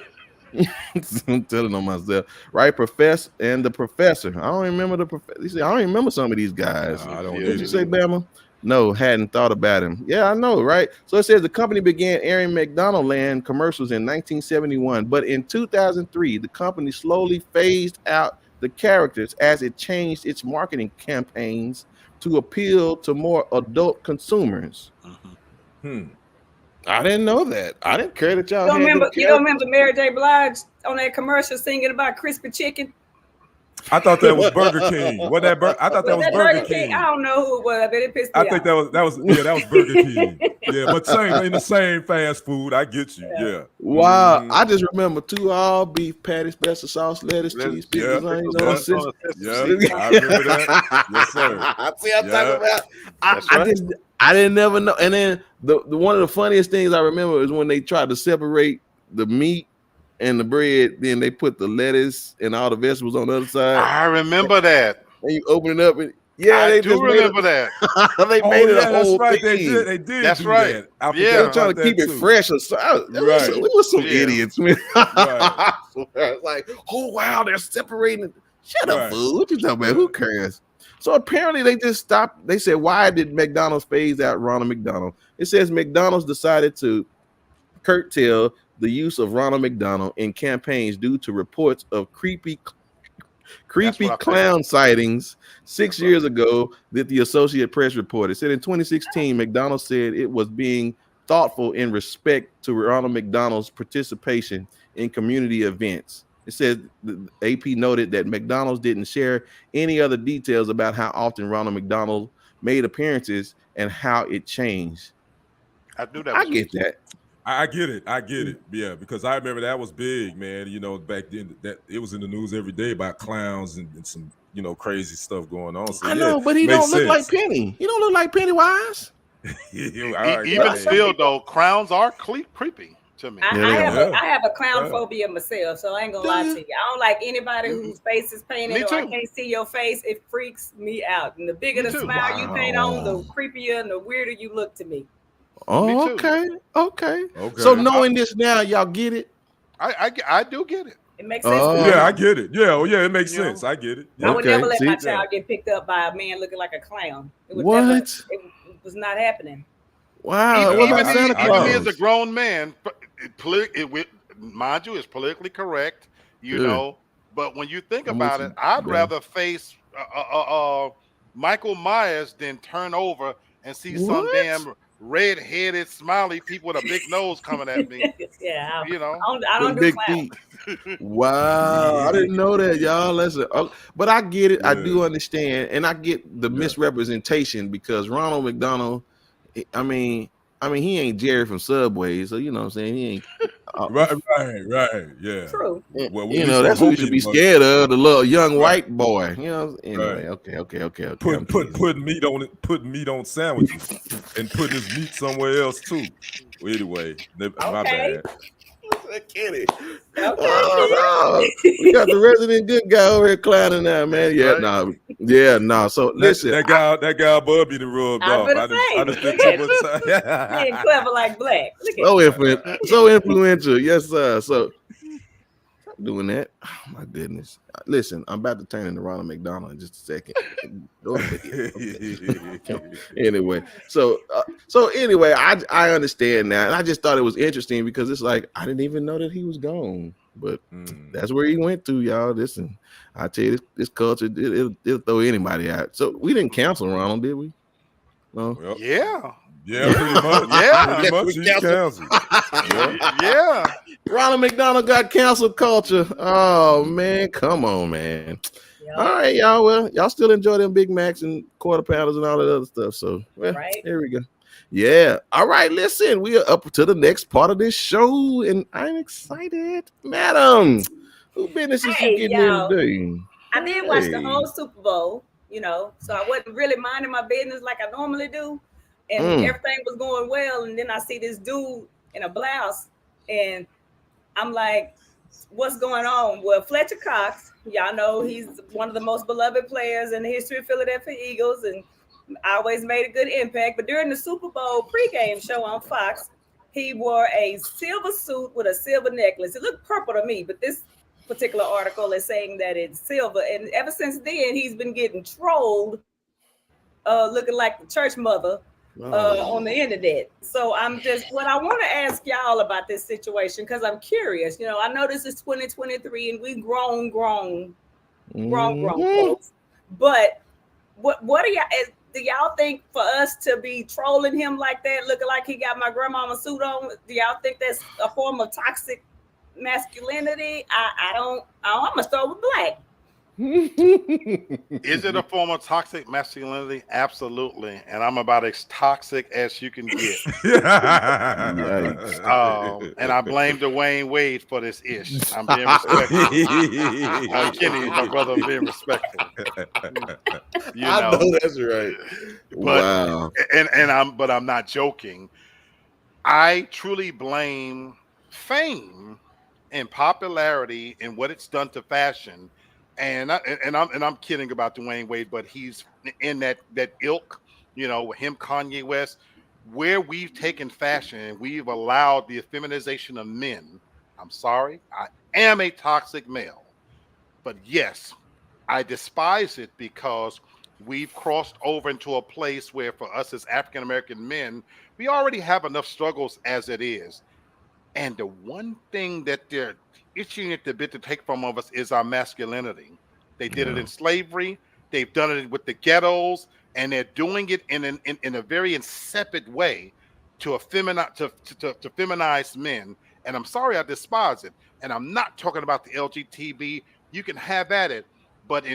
I'm telling on myself, right? Professor and the Professor. I don't remember the professor. I don't remember some of these guys. I don't. What did you say, Bama? No, hadn't thought about him. Yeah, I know, right? So it says the company began airing McDonald Land commercials in 1971, but in 2003, the company slowly phased out the characters as it changed its marketing campaigns to appeal to more adult consumers. I didn't know that. I didn't care that y'all had them You don't remember Mary J. Blige on that commercial singing about crispy chicken? I thought that was Burger King. I thought that was Burger King. I don't know who it was, but it pissed me off. I think that was Burger King. Yeah, but in the same fast food. I get you. Yeah. Wow. I just remember 2 all beef patties, special sauce, lettuce, cheese, pickles, onions, yeah. I remember that. Yes, sir. See, I'm talking about. I didn't never know. And then the one of the funniest things I remember is when they tried to separate the meat and the bread, then they put the lettuce and all the vegetables on the other side. I remember that. And you open it up and I do remember that. They made it a whole right. thing. They did. That's right. That. They were trying to keep it fresh. Or so. We were some idiots, man. Right. It's like, oh wow, they're separating. Shut up, fool. What you talking about? Who cares? So apparently they just stopped. They said, why did McDonald's phase out Ronald McDonald? It says McDonald's decided to curtail the use of Ronald McDonald in campaigns due to reports of creepy clown sightings 6 years ago that the Associated Press reported. It said in 2016, McDonald's said it was being thoughtful in respect to Ronald McDonald's participation in community events. It said the AP noted that McDonald's didn't share any other details about how often Ronald McDonald made appearances and how it changed. I knew that. I get that. I get it. Yeah, because I remember that was big, man. You know, back then that it was in the news every day about clowns and some, crazy stuff going on. So, I know, but he don't look like Penny. He don't look like Pennywise. Even still, though, clowns are creepy to me. I have a clown phobia myself, so I ain't gonna lie to you. I don't like anybody whose face is painted or I can't see your face. It freaks me out. And the bigger the smile you paint on, the creepier and the weirder you look to me. Oh, okay. So knowing this now, y'all get it? I do get it. It makes sense. Yeah, I get it. Yeah, it makes sense. I get it. I would never let my child get picked up by a man looking like a clown. It was not happening. Wow. Even me as a grown man, mind you, it's politically correct, know. But when you think about it, I'd rather face Michael Myers than turn over and see some damn red-headed, smiley people with a big nose coming at me. Yeah, I don't do clowns. Wow, I didn't know that, y'all. Listen, but I get it. Yeah. I do understand, and I get the misrepresentation because Ronald McDonald. I mean, he ain't Jerry from Subway, so you know what I'm saying. He ain't. Right, yeah. True. Well, that's what you should be scared of, the little young white boy. Anyway, okay. Putting meat on it, putting meat on sandwiches, and putting his meat somewhere else too. Well, anyway, my bad. Kenny. Oh, no. We got the resident good guy over here clowning now, man. Yeah, no. So listen, that guy above me to rubbed off. I just spent too much time. He ain't clever like Black. So influential, yes, sir. So stop doing that. Oh my goodness. Listen, I'm about to turn into Ronald McDonald in just a second. Anyway, so anyway, I understand now, and I just thought it was interesting because it's like I didn't even know that he was gone, but that's where he went to, y'all. Listen, I tell you, this culture it'll throw anybody out. So we didn't cancel Ronald, did we? No. Well, yeah, pretty much. Yeah, pretty much. He canceled. Yeah. Ronald McDonald got cancel culture. Oh man, come on, man. Yep. All right, y'all. Well, y'all still enjoy them Big Macs and quarter pounders and all that other stuff. So, Here we go. Yeah. All right. Listen, we are up to the next part of this show, and I'm excited, madam. Who business is you getting in today? I did watch the whole Super Bowl, so I wasn't really minding my business like I normally do, and everything was going well. And then I see this dude in a blouse, and I'm like, what's going on? Well, Fletcher Cox, y'all know he's one of the most beloved players in the history of Philadelphia Eagles and always made a good impact. But during the Super Bowl pregame show on Fox, he wore a silver suit with a silver necklace. It looked purple to me, but this particular article is saying that it's silver. And ever since then, he's been getting trolled looking like the church mother on the internet. So I'm just what I want to ask y'all about this situation because I'm curious. You know, I know this is 2023 and we grown folks. But what are y'all? Do y'all think for us to be trolling him like that, looking like he got my grandmama suit on? Do y'all think that's a form of toxic masculinity? I'm gonna start with Black. Is it a form of toxic masculinity? Absolutely, and I'm about as toxic as you can get. And I blame Dwayne Wade for this ish. I'm being respectful. I'm kidding, my brother. I'm being respectful. I know that's right. But, wow. But I'm not joking. I truly blame fame and popularity and what it's done to fashion. And I'm kidding about Dwayne Wade, but he's in that ilk, you know, him, Kanye West, where we've taken fashion and we've allowed the feminization of men. I'm sorry, I am a toxic male, but yes, I despise it because we've crossed over into a place where for us as African American men, we already have enough struggles as it is. And the one thing that they're itching at the bit to take from us is our masculinity. They did it in slavery. They've done it with the ghettos, and they're doing it in a very insipid way to feminize men. And I'm sorry, I despise it. And I'm not talking about the LGTB. You can have at it, but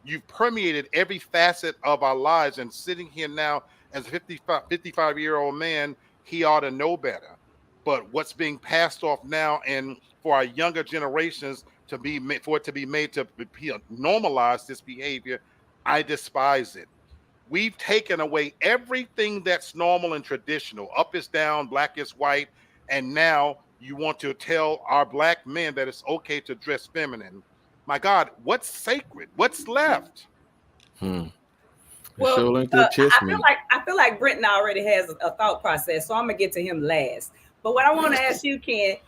you've permeated every facet of our lives. And sitting here now as a 55-year-old man, he ought to know better. But what's being passed off now, and for our younger generations to be made to normalize this behavior, I despise it. We've taken away everything that's normal and traditional. Up is down, black is white, and now you want to tell our Black men that it's okay to dress feminine. My God, what's sacred? What's left? Well, I feel like Brenton already has a thought process, so I'm gonna get to him last. But what I want to ask you, Ken,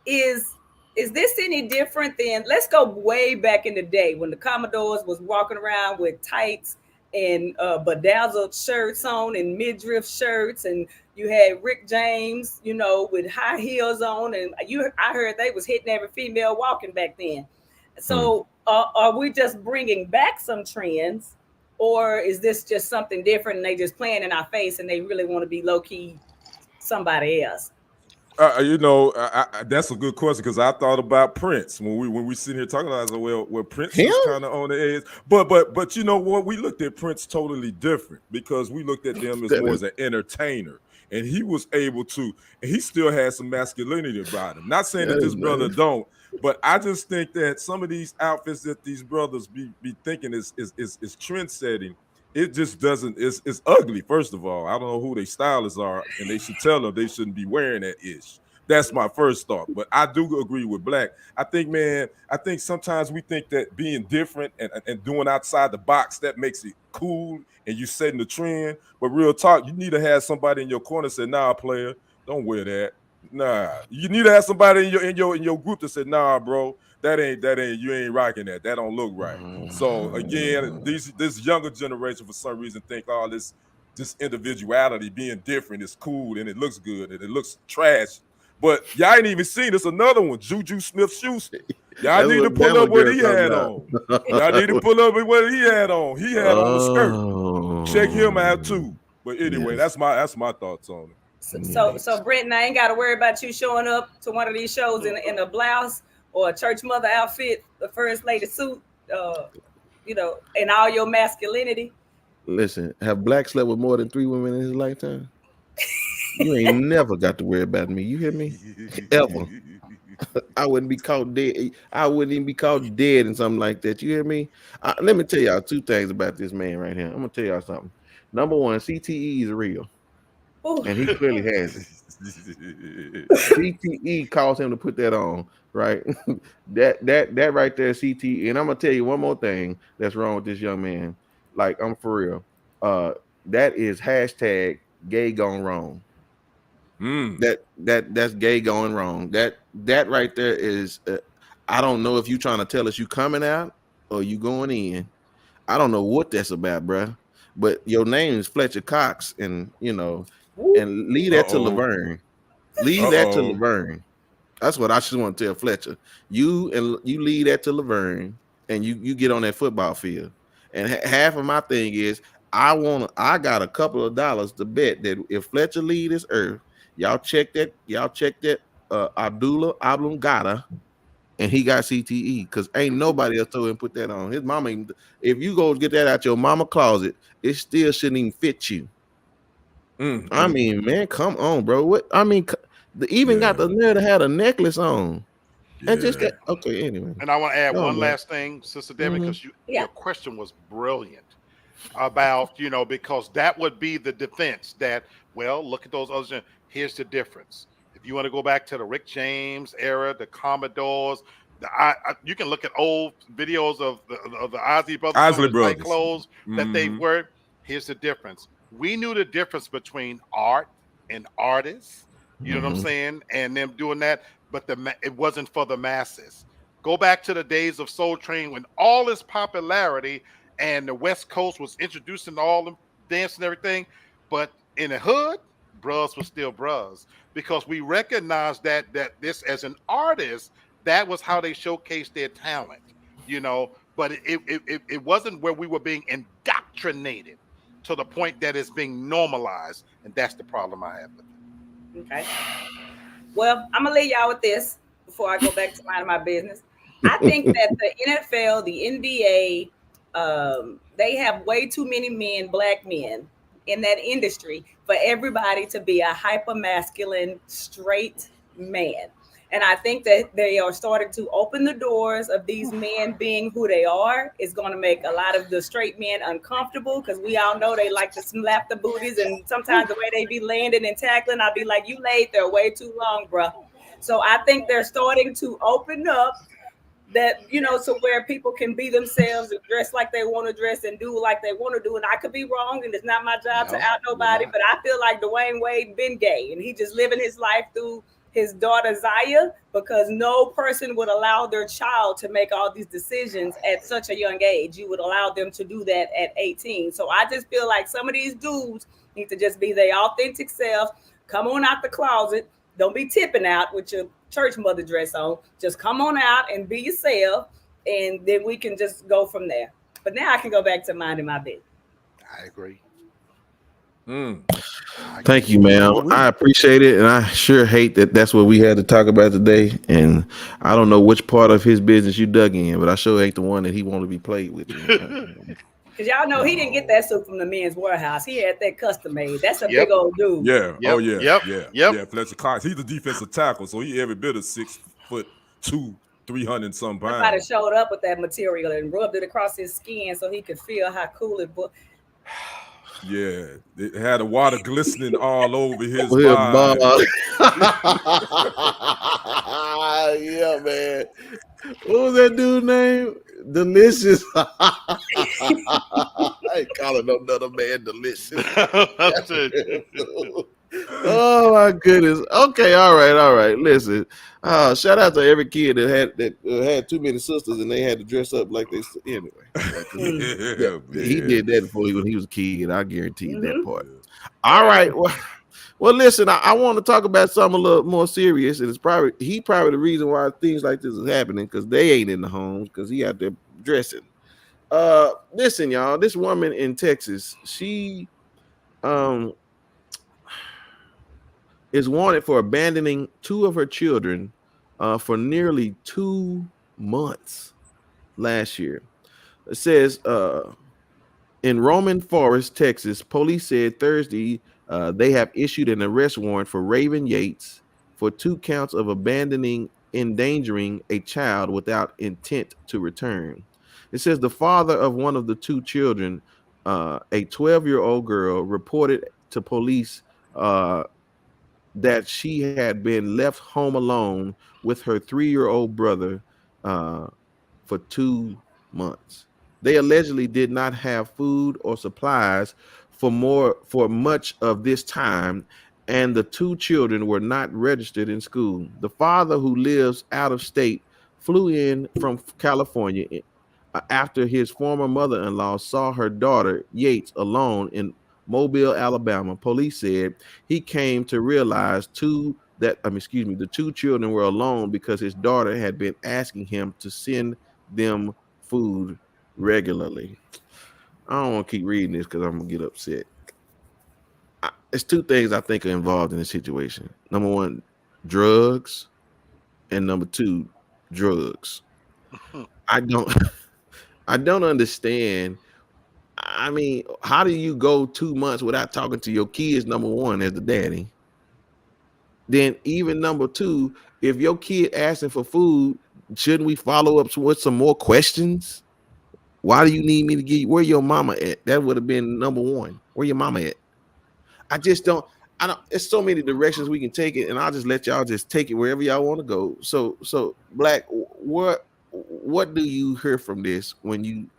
is this any different than, let's go way back in the day when the Commodores was walking around with tights and bedazzled shirts on and midriff shirts, and you had Rick James, you know, with high heels on, and I heard they was hitting every female walking back then. So are we just bringing back some trends, or is this just something different and they just playing in our face and they really want to be low key somebody else? That's a good question because I thought about Prince when we sitting here talking about it. Well, Prince was kind of on the edge, but you know what? We looked at Prince totally different because we looked at them as more as an entertainer, and he was able to, and he still has some masculinity about him. Not saying that this brother don't, but I just think that some of these outfits that these brothers be thinking is trend setting. It just doesn't. It's ugly. First of all, I don't know who their stylists are, and they should tell them they shouldn't be wearing that ish. That's my first thought. But I do agree with Black. I think sometimes we think that being different and doing outside the box, that makes it cool and you setting the trend. But real talk, you need to have somebody in your corner say, "Nah, player, don't wear that." Nah, you need to have somebody in your group that said, "Nah, bro, that ain't you ain't rocking that. That don't look right." So again, this younger generation for some reason think all this individuality being different is cool and it looks good and it looks trash. But y'all ain't even seen this. Another one, Juju Smith-Schuster. Y'all need to pull up what he had on. Y'all need to pull up what he had on. He had on the skirt. Check him out too. But anyway, that's my thoughts on it. So Brenton, I ain't got to worry about you showing up to one of these shows in a blouse or a church mother outfit, the first lady suit, you know, and all your masculinity. Listen, have Black slept with more than 3 women in his lifetime? You ain't never got to worry about me. You hear me? Ever. I wouldn't be caught dead. I wouldn't even be caught dead in something like that. You hear me? Let me tell y'all 2 things about this man right here. I'm going to tell y'all something. Number 1, CTE is real. Ooh. And he clearly has it. CTE caused him to put that on, right? that right there, CTE. And I'm going to tell you one more thing that's wrong with this young man. Like, I'm for real. That is hashtag gay gone wrong. That's gay going wrong. That right there is I don't know if you trying to tell us you coming out or you going in. I don't know what that's about, bruh. but your name is Fletcher Cox, and Woo. and leave that to Laverne. Leave that to Laverne. That's what I just want to tell Fletcher. You leave that to Laverne, and you get on that football field. And half of my thing is I got a couple of dollars to bet that if Fletcher leave this earth, y'all check that Abdullah Oblongata, and he got CTE, because ain't nobody else told him put that on. His mama, if you go get that out your mama closet, it still shouldn't even fit you. I mean, man, come on, bro. What I mean, even got the nerve to have a necklace on. And just that. Okay, anyway. And I want to add one last thing, Sister Debbie, because your question was brilliant about, because that would be the defense that, well, look at those others. Here's the difference. If you want to go back to the Rick James era, the Commodores, you can look at old videos of the Isley brothers, clothes that they were. Here's the difference. We knew the difference between art and artists, you know what I'm saying, and them doing that, but it wasn't for the masses. Go back to the days of Soul Train when all this popularity and the West Coast was introducing all the dance and everything, but in the hood, bros was still bros, because we recognized that this, as an artist, that was how they showcased their talent, but it wasn't where we were being indoctrinated to the point that it's being normalized, and that's the problem I have with it. Okay. Well, I'm gonna leave y'all with this before I go back to minding my business. I think that the NFL, the NBA, they have way too many black men in that industry for everybody to be a hyper masculine straight man. And I think that they are starting to open the doors of these men being who they are. It's going to make a lot of the straight men uncomfortable, because we all know they like to slap the booties, and sometimes the way they be landing and tackling, I'll be like, you laid there way too long, bro. So I think they're starting to open up that, so where people can be themselves and dress like they want to dress and do like they want to do. And I could be wrong, and it's not my job to out nobody, but I feel like Dwayne Wade been gay, and he just living his life through his daughter Zaya, because no person would allow their child to make all these decisions at such a young age. You would allow them to do that at 18. So I just feel like some of these dudes need to just be their authentic self. Come on out the closet. Don't be tipping out with your church mother dress on. Just come on out and be yourself, and then we can just go from there. But now I can go back to minding my business. I agree. Thank you, ma'am. I appreciate it, and I sure hate that that's what we had to talk about today. And I don't know which part of his business you dug in, but I sure hate the one that he wanted to be played with. Because y'all know he didn't get that suit from the Men's Warehouse. He had that custom made. That's a big old dude. Yeah. Yeah. Fletcher Cox. He's a defensive tackle, so he every bit of 6'2", 300 some pounds. Somebody showed up with that material and rubbed it across his skin so he could feel how cool it was. Yeah, it had the water glistening all over his body. Yeah, man. What was that dude's name? Delicious. I ain't calling no another man delicious. Oh my goodness. Okay, all right. Listen, shout out to every kid that had too many sisters and they had to dress up like they. Anyway, he did that before when he was a kid. I guarantee you that part. All right. Well, listen. I want to talk about something a little more serious, and it's probably the reason why things like this is happening, because they ain't in the homes, because he out there dressing. Listen, y'all. This woman in Texas, she is wanted for abandoning two of her children for nearly 2 months last year. It says in Roman Forest, Texas, police said Thursday they have issued an arrest warrant for Raven Yates for 2 counts of endangering a child without intent to return. It says the father of one of the 2 children, a 12-year-old girl, reported to police that she had been left home alone with her 3-year-old brother for 2 months. They allegedly did not have food or supplies for much of this time, and the 2 children were not registered in school. The father, who lives out of state, flew in from California after his former mother-in-law saw her daughter Yates alone in Mobile, Alabama. Police said he came to realize the two children were alone because his daughter had been asking him to send them food regularly. I don't want to keep reading this because I'm gonna get upset. It's two things I think are involved in this situation. Number one, drugs, and number two, drugs. I don't I don't understand. I mean, how do you go 2 months without talking to your kids? Number one, as the daddy. Then even number two, if your kid asking for food, shouldn't we follow up with some more questions? Why do you need me to get you? Where your mama at? That would have been number one. Where your mama at? I just don't. I don't. There's so many directions we can take it, and I'll just let y'all just take it wherever y'all want to go. So Black, what do you hear from this when you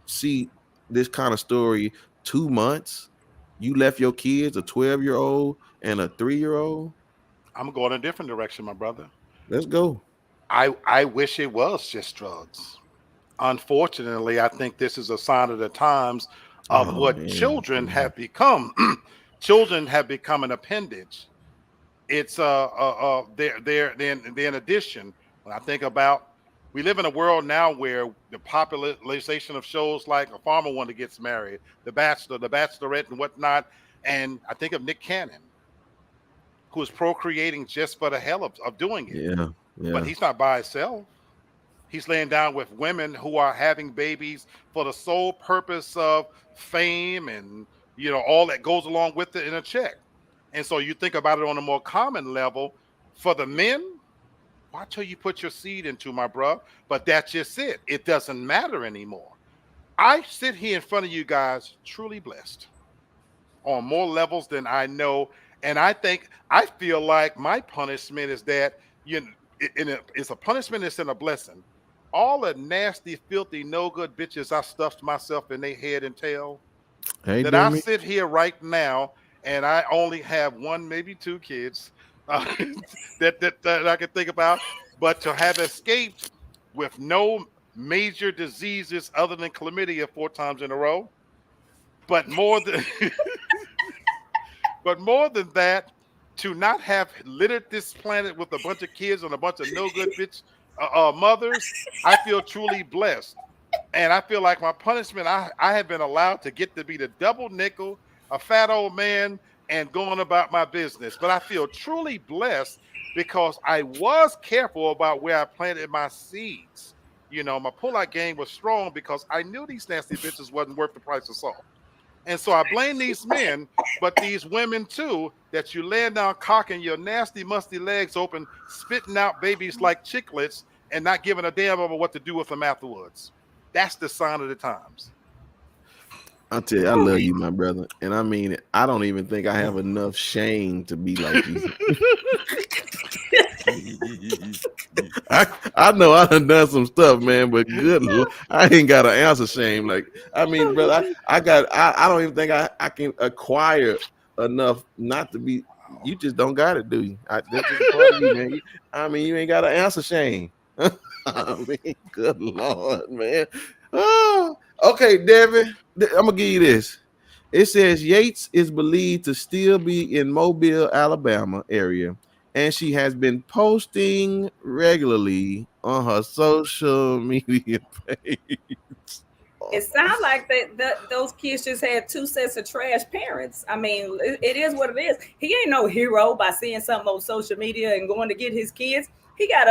see this kind of story? 2 months, you left your kids, a 12-year-old and a 3-year-old. I'm going a different direction, my brother. Let's go. I wish it was just drugs. Unfortunately, I think this is a sign of the times of what children have become. Children have become an appendage. It's they're in addition. When I think about, we live in a world now where the popularization of shows like A Farmer Wonder Gets Married, The Bachelor, The Bachelorette, and whatnot. And I think of Nick Cannon, who is procreating just for the hell of doing it. Yeah. But he's not by himself. He's laying down with women who are having babies for the sole purpose of fame and, all that goes along with it in a check. And so you think about it on a more common level. For the men, watch who you put your seed into, my bro. But that's just it. It doesn't matter anymore. I sit here in front of you guys truly blessed on more levels than I know. And I feel like my punishment is that, it's a punishment, it's in a blessing. All the nasty, filthy, no good bitches I stuffed myself in their head and tail. That I sit here right now and I only have one, maybe two kids that I can think about. But to have escaped with no major diseases other than chlamydia 4 times in a row, but more than that, to not have littered this planet with a bunch of kids and a bunch of no good bitch mothers, I feel truly blessed. And I feel like my punishment, I have been allowed to get to be the double nickel, a fat old man, and going about my business. But I feel truly blessed because I was careful about where I planted my seeds. My pull-out game was strong because I knew these nasty bitches wasn't worth the price of salt. And so I blame these men, but these women too, that you laying down cocking your nasty, musty legs open, spitting out babies like chiclets and not giving a damn about what to do with them afterwards. That's the sign of the times. I'll tell you, I love you, my brother. And I mean it. I don't even think I have enough shame to be like you. I know I done some stuff, man, but good Lord, I ain't got an ounce of shame. Like, I mean, brother, I don't even think I can acquire enough not to be. You just don't got it, do you? That's just a part of you, man. You ain't got an ounce of shame. I mean, good Lord, man. Oh, okay, Devin, I'm gonna give you this. It says Yates is believed to still be in Mobile, Alabama area, and she has been posting regularly on her social media page. It sounds like those kids just had 2 sets of trash parents. I mean, it is what it is. He ain't no hero by seeing something on social media and going to get his kids. He got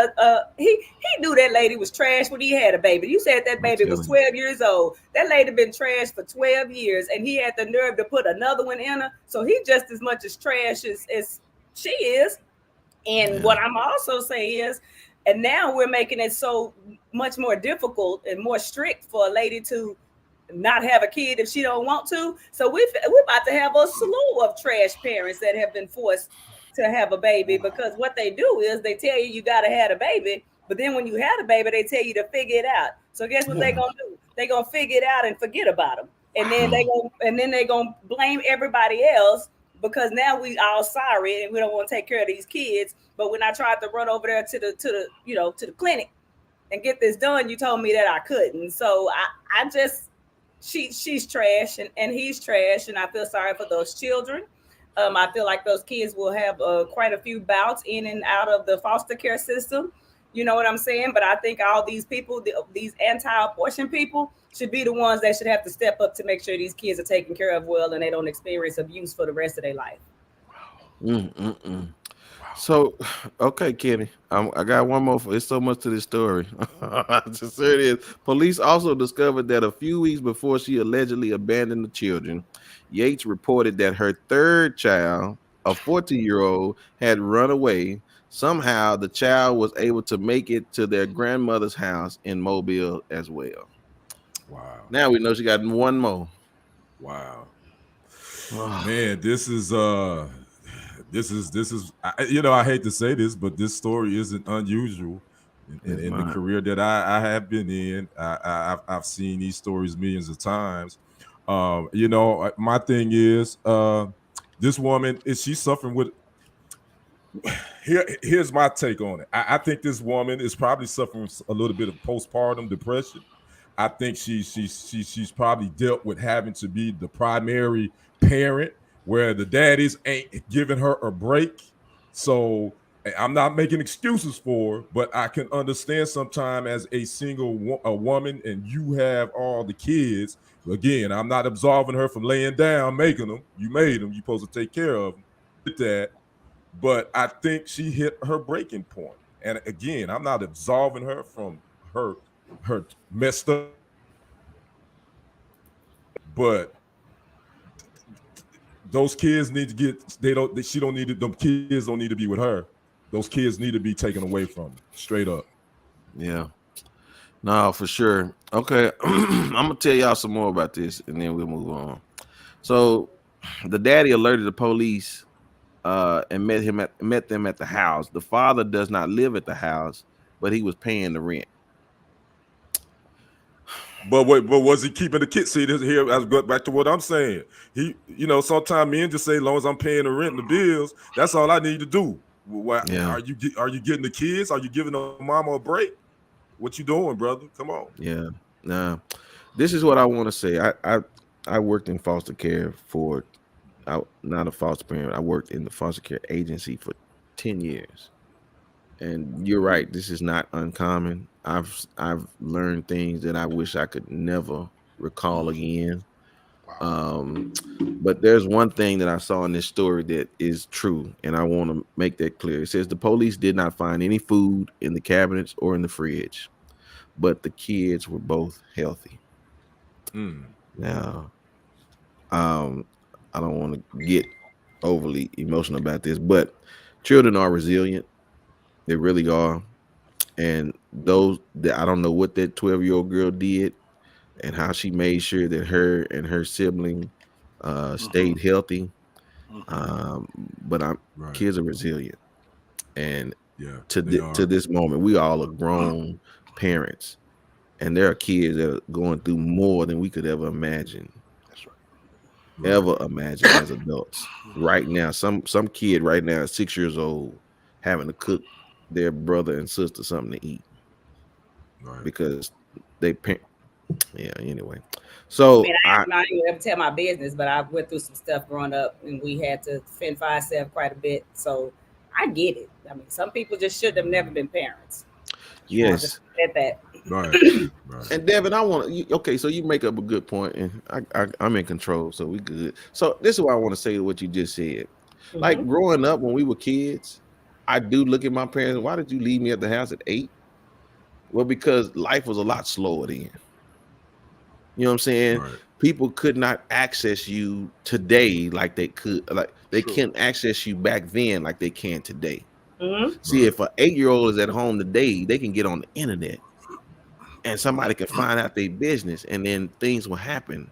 he knew that lady was trash when he had a baby. You said that baby was 12 years old. That lady been trash for 12 years, and he had the nerve to put another one in her. So he just as much as trash as she is. And what I'm also saying is, and now we're making it so much more difficult and more strict for a lady to not have a kid if she don't want to. So we're about to have a slew of trash parents that have been forced to have a baby, because what they do is they tell you got to have a baby, but then when you have a baby, they tell you to figure it out. So guess what they're gonna do? They're gonna figure it out and forget about them, and then they're gonna blame everybody else because now we all sorry and we don't want to take care of these kids. But when I tried to run over there to the clinic, and get this done. You told me that I couldn't. So I just, she's trash and he's trash. And I feel sorry for those children. I feel like those kids will have quite a few bouts in and out of the foster care system. You know what I'm saying? But I think all these people, these anti-abortion people, should be the ones that should have to step up to make sure these kids are taken care of well and they don't experience abuse for the rest of their life. So, okay, Kenny, I got one more. It's so much to this story. Just there it is. Police also discovered that a few weeks before she allegedly abandoned the children, Yates reported that her third child, a 14-year-old, had run away. Somehow, the child was able to make it to their grandmother's house in Mobile as well. Wow. Now we know she got one more. Wow. Man, this is I hate to say this, but this story isn't unusual in the career that I have been in. I've seen these stories millions of times. My thing is, this woman, is she suffering with? Here's my take on it. I think this woman is probably suffering a little bit of postpartum depression. I think she's probably dealt with having to be the primary parent where the daddies ain't giving her a break. So I'm not making excuses for her, but I can understand sometime as a single woman and you have all the kids. Again, I'm not absolving her from laying down, making them. You made them. You're supposed to take care of them. Did that. But I think she hit her breaking point. And again, I'm not absolving her from her messed up, but those kids need to get, them kids don't need to be with her. Those kids need to be taken away from her, straight up. Yeah. No, for sure. Okay. I'm gonna tell y'all some more about this and then we'll move on. So the daddy alerted the police and met them at the house. The father does not live at the house, but he was paying the rent. But was he keeping the kids? See, this here, I go back to what I'm saying. Sometimes men just say, as long as I'm paying the rent and the bills, that's all I need to do. Are you getting the kids? Are you giving the mama a break? What you doing, brother? Come on. Yeah. Nah. This is what I want to say. I worked in foster care not a foster parent. I worked in the foster care agency for 10 years. And you're right. This is not uncommon. I've learned things that I wish I could never recall again. But there's one thing that I saw in this story that is true, and I want to make that clear. It says the police did not find any food in the cabinets or in the fridge, but the kids were both healthy. Now, I don't want to get overly emotional about this, but children are resilient. They really are. And those that I don't know what that 12-year-old girl did and how she made sure that her and her sibling stayed healthy. But kids are resilient. And to this moment, we all are grown parents. And there are kids that are going through more than we could ever imagine. That's right. Ever imagine as adults. Right now, some kid right now is 6 years old having to cook their brother and sister something to eat because they anyway. So I'm not even able to tell my business, but I went through some stuff growing up and we had to fend for ourselves quite a bit. So I get it. I mean, some people just should have never been parents. Yes. That. Right. And Devin, so you make up a good point, and I'm in control, so we good. So this is what I want to say to what you just said. Like growing up when we were kids, I do look at my parents. Why did you leave me at the house at 8? Well, because life was a lot slower then. You know what I'm saying? Right. People could not access you today like they could. Like they can't access you back then like they can today. See, if an 8-year-old is at home today, they can get on the internet and somebody can find out their business and then things will happen.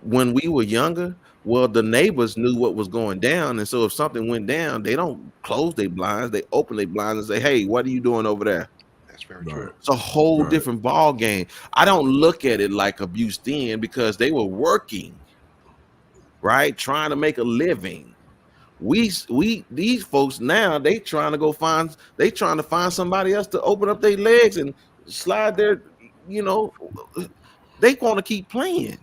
When we were younger, well, the neighbors knew what was going down. And so if something went down, they don't close their blinds. They open their blinds and say, hey, what are you doing over there? That's very true. It's a whole different ball game. I don't look at it like abuse then because they were working, right? Trying to make a living. these folks now they trying to find somebody else to open up their legs and slide their, they want to keep playing.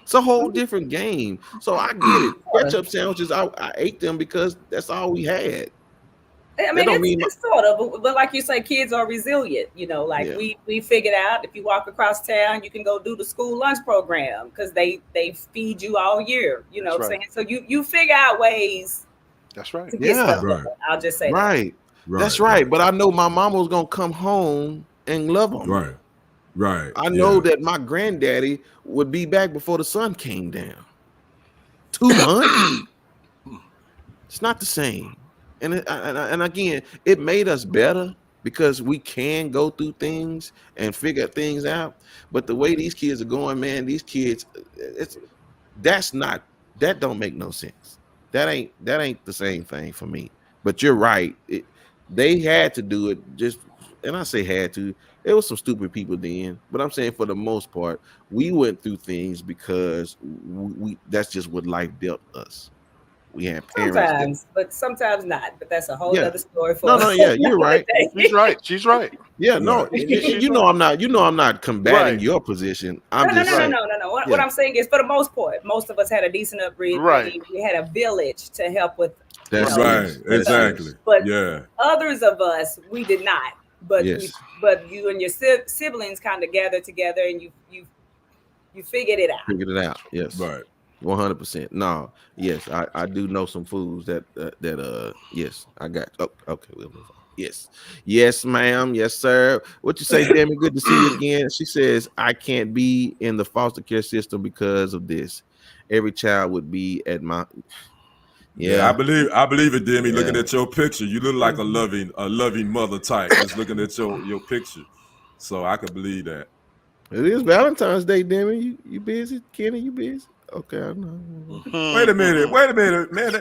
It's a whole different game. So I get it. Ketchup sandwiches, I ate them because that's all we had. I mean, it's sort of, but like you say, kids are resilient. We figured out if you walk across town, you can go do the school lunch program because they feed you all year. You know what I'm saying? So you figure out ways. That's right. To get stuff done. I'll just say right. That's right. But I know my mama was gonna come home and love them. Right. I know that my granddaddy would be back before the sun came down. 2 months. It's not the same. And again, it made us better because we can go through things and figure things out. But the way these kids are going, man, these kids, that don't make no sense. That ain't the same thing for me. But you're right. They had to do it and I say had to. There was some stupid people then, but I'm saying for the most part, we went through things because that's just what life dealt us. We had parents. Sometimes not. But that's a whole other story for us. No, yeah, you're right. She's right. Yeah, no, I'm not combating your position. I'm just saying. No. What I'm saying is, for the most part, most of us had a decent upbringing. Right. We had a village to help with. That's right. Exactly. But others of us, we did not. But you and your siblings kind of gathered together and you figured it out. Yes. Right. 100%. No, yes, I do know some foods that yes, I got. Oh, okay, we'll move on. Yes, ma'am. Yes, sir. What you say, Demi? Good to see you again. She says I can't be in the foster care system because of this. Every child would be at my. Yeah, I believe it, Demi. Yeah. Looking at your picture, you look like a loving mother type. Just looking at your picture, so I could believe that. It is Valentine's Day, Demi. You busy? Kenny, you busy? Okay, I know. Wait a minute, man.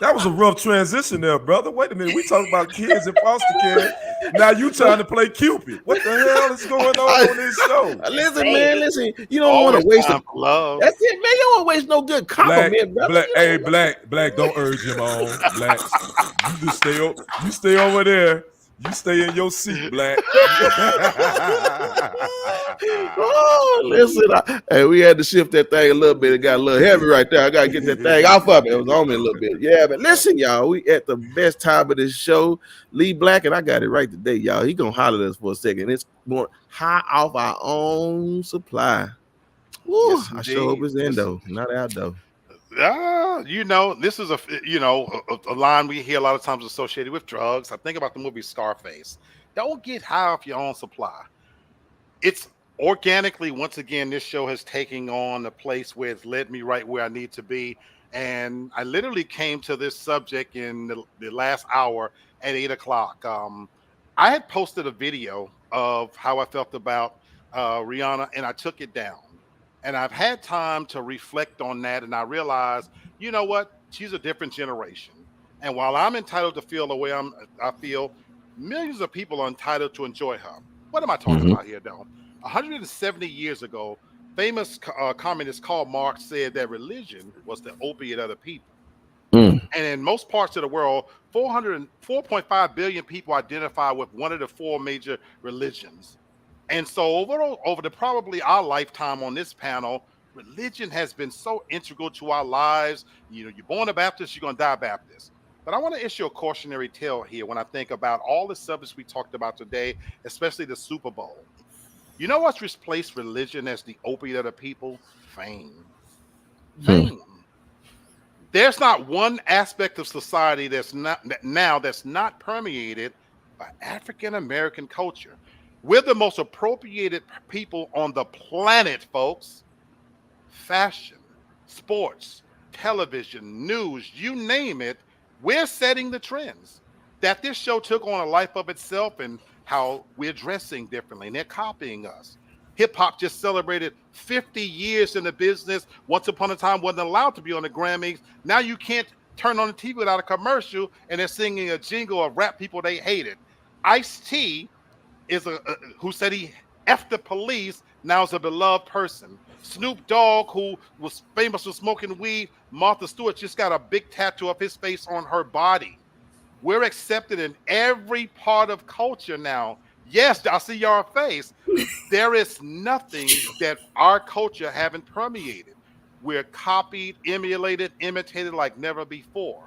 That was a rough transition there, brother. Wait a minute. We talking about kids in foster care. Now you trying to play Cupid. What the hell is going on this show? Listen. You don't want to waste love. That's it, man. You don't waste no good compliment, brother. Black, don't urge him on. Black, you stay over there. You stay in your seat, Black. Listen, we had to shift that thing a little bit. It got a little heavy right there. I gotta get that thing off of it. It was on me a little bit. Yeah, but listen, y'all, we at the best time of this show. Lee Black, and I got it right today, y'all. He gonna holler at us for a second. It's more high off our own supply. Woo, yes, I sure hope it's in though, not out though. This is a line we hear a lot of times associated with drugs. I think about the movie Scarface. Don't get high off your own supply. It's organically, once again, this show has taken on a place where it's led me right where I need to be. And I literally came to this subject in the last hour at 8 o'clock. I had posted a video of how I felt about Rihanna, and I took it down. And I've had time to reflect on that, and I realized, you know what? She's a different generation. And while I'm entitled to feel the way I feel, millions of people are entitled to enjoy her. What am I talking about here, though? 170 years ago, famous communist Karl Marx said that religion was the opiate of the people. And in most parts of the world, 4.5 billion people identify with one of the four major religions. And so over probably our lifetime on this panel, religion has been so integral to our lives. You're born a Baptist, you're going to die a Baptist. But I want to issue a cautionary tale here when I think about all the subjects we talked about today, especially the Super Bowl. You know what's replaced religion as the opiate of the people? Fame. There's not one aspect of society that's not permeated by African American culture. We're the most appropriated people on the planet, folks. Fashion, sports, television, news, you name it, we're setting the trends. That this show took on a life of itself and how we're dressing differently, and they're copying us. Hip-hop just celebrated 50 years in the business. Once upon a time, wasn't allowed to be on the Grammys. Now you can't turn on the TV without a commercial, and they're singing a jingle of rap people they hated. Ice-T is who said he effed the police, now is a beloved person. Snoop Dogg, who was famous for smoking weed, Martha Stewart just got a big tattoo of his face on her body. We're accepted in every part of culture now. Yes, I see your face. There is nothing that our culture haven't permeated. We're copied, emulated, imitated like never before.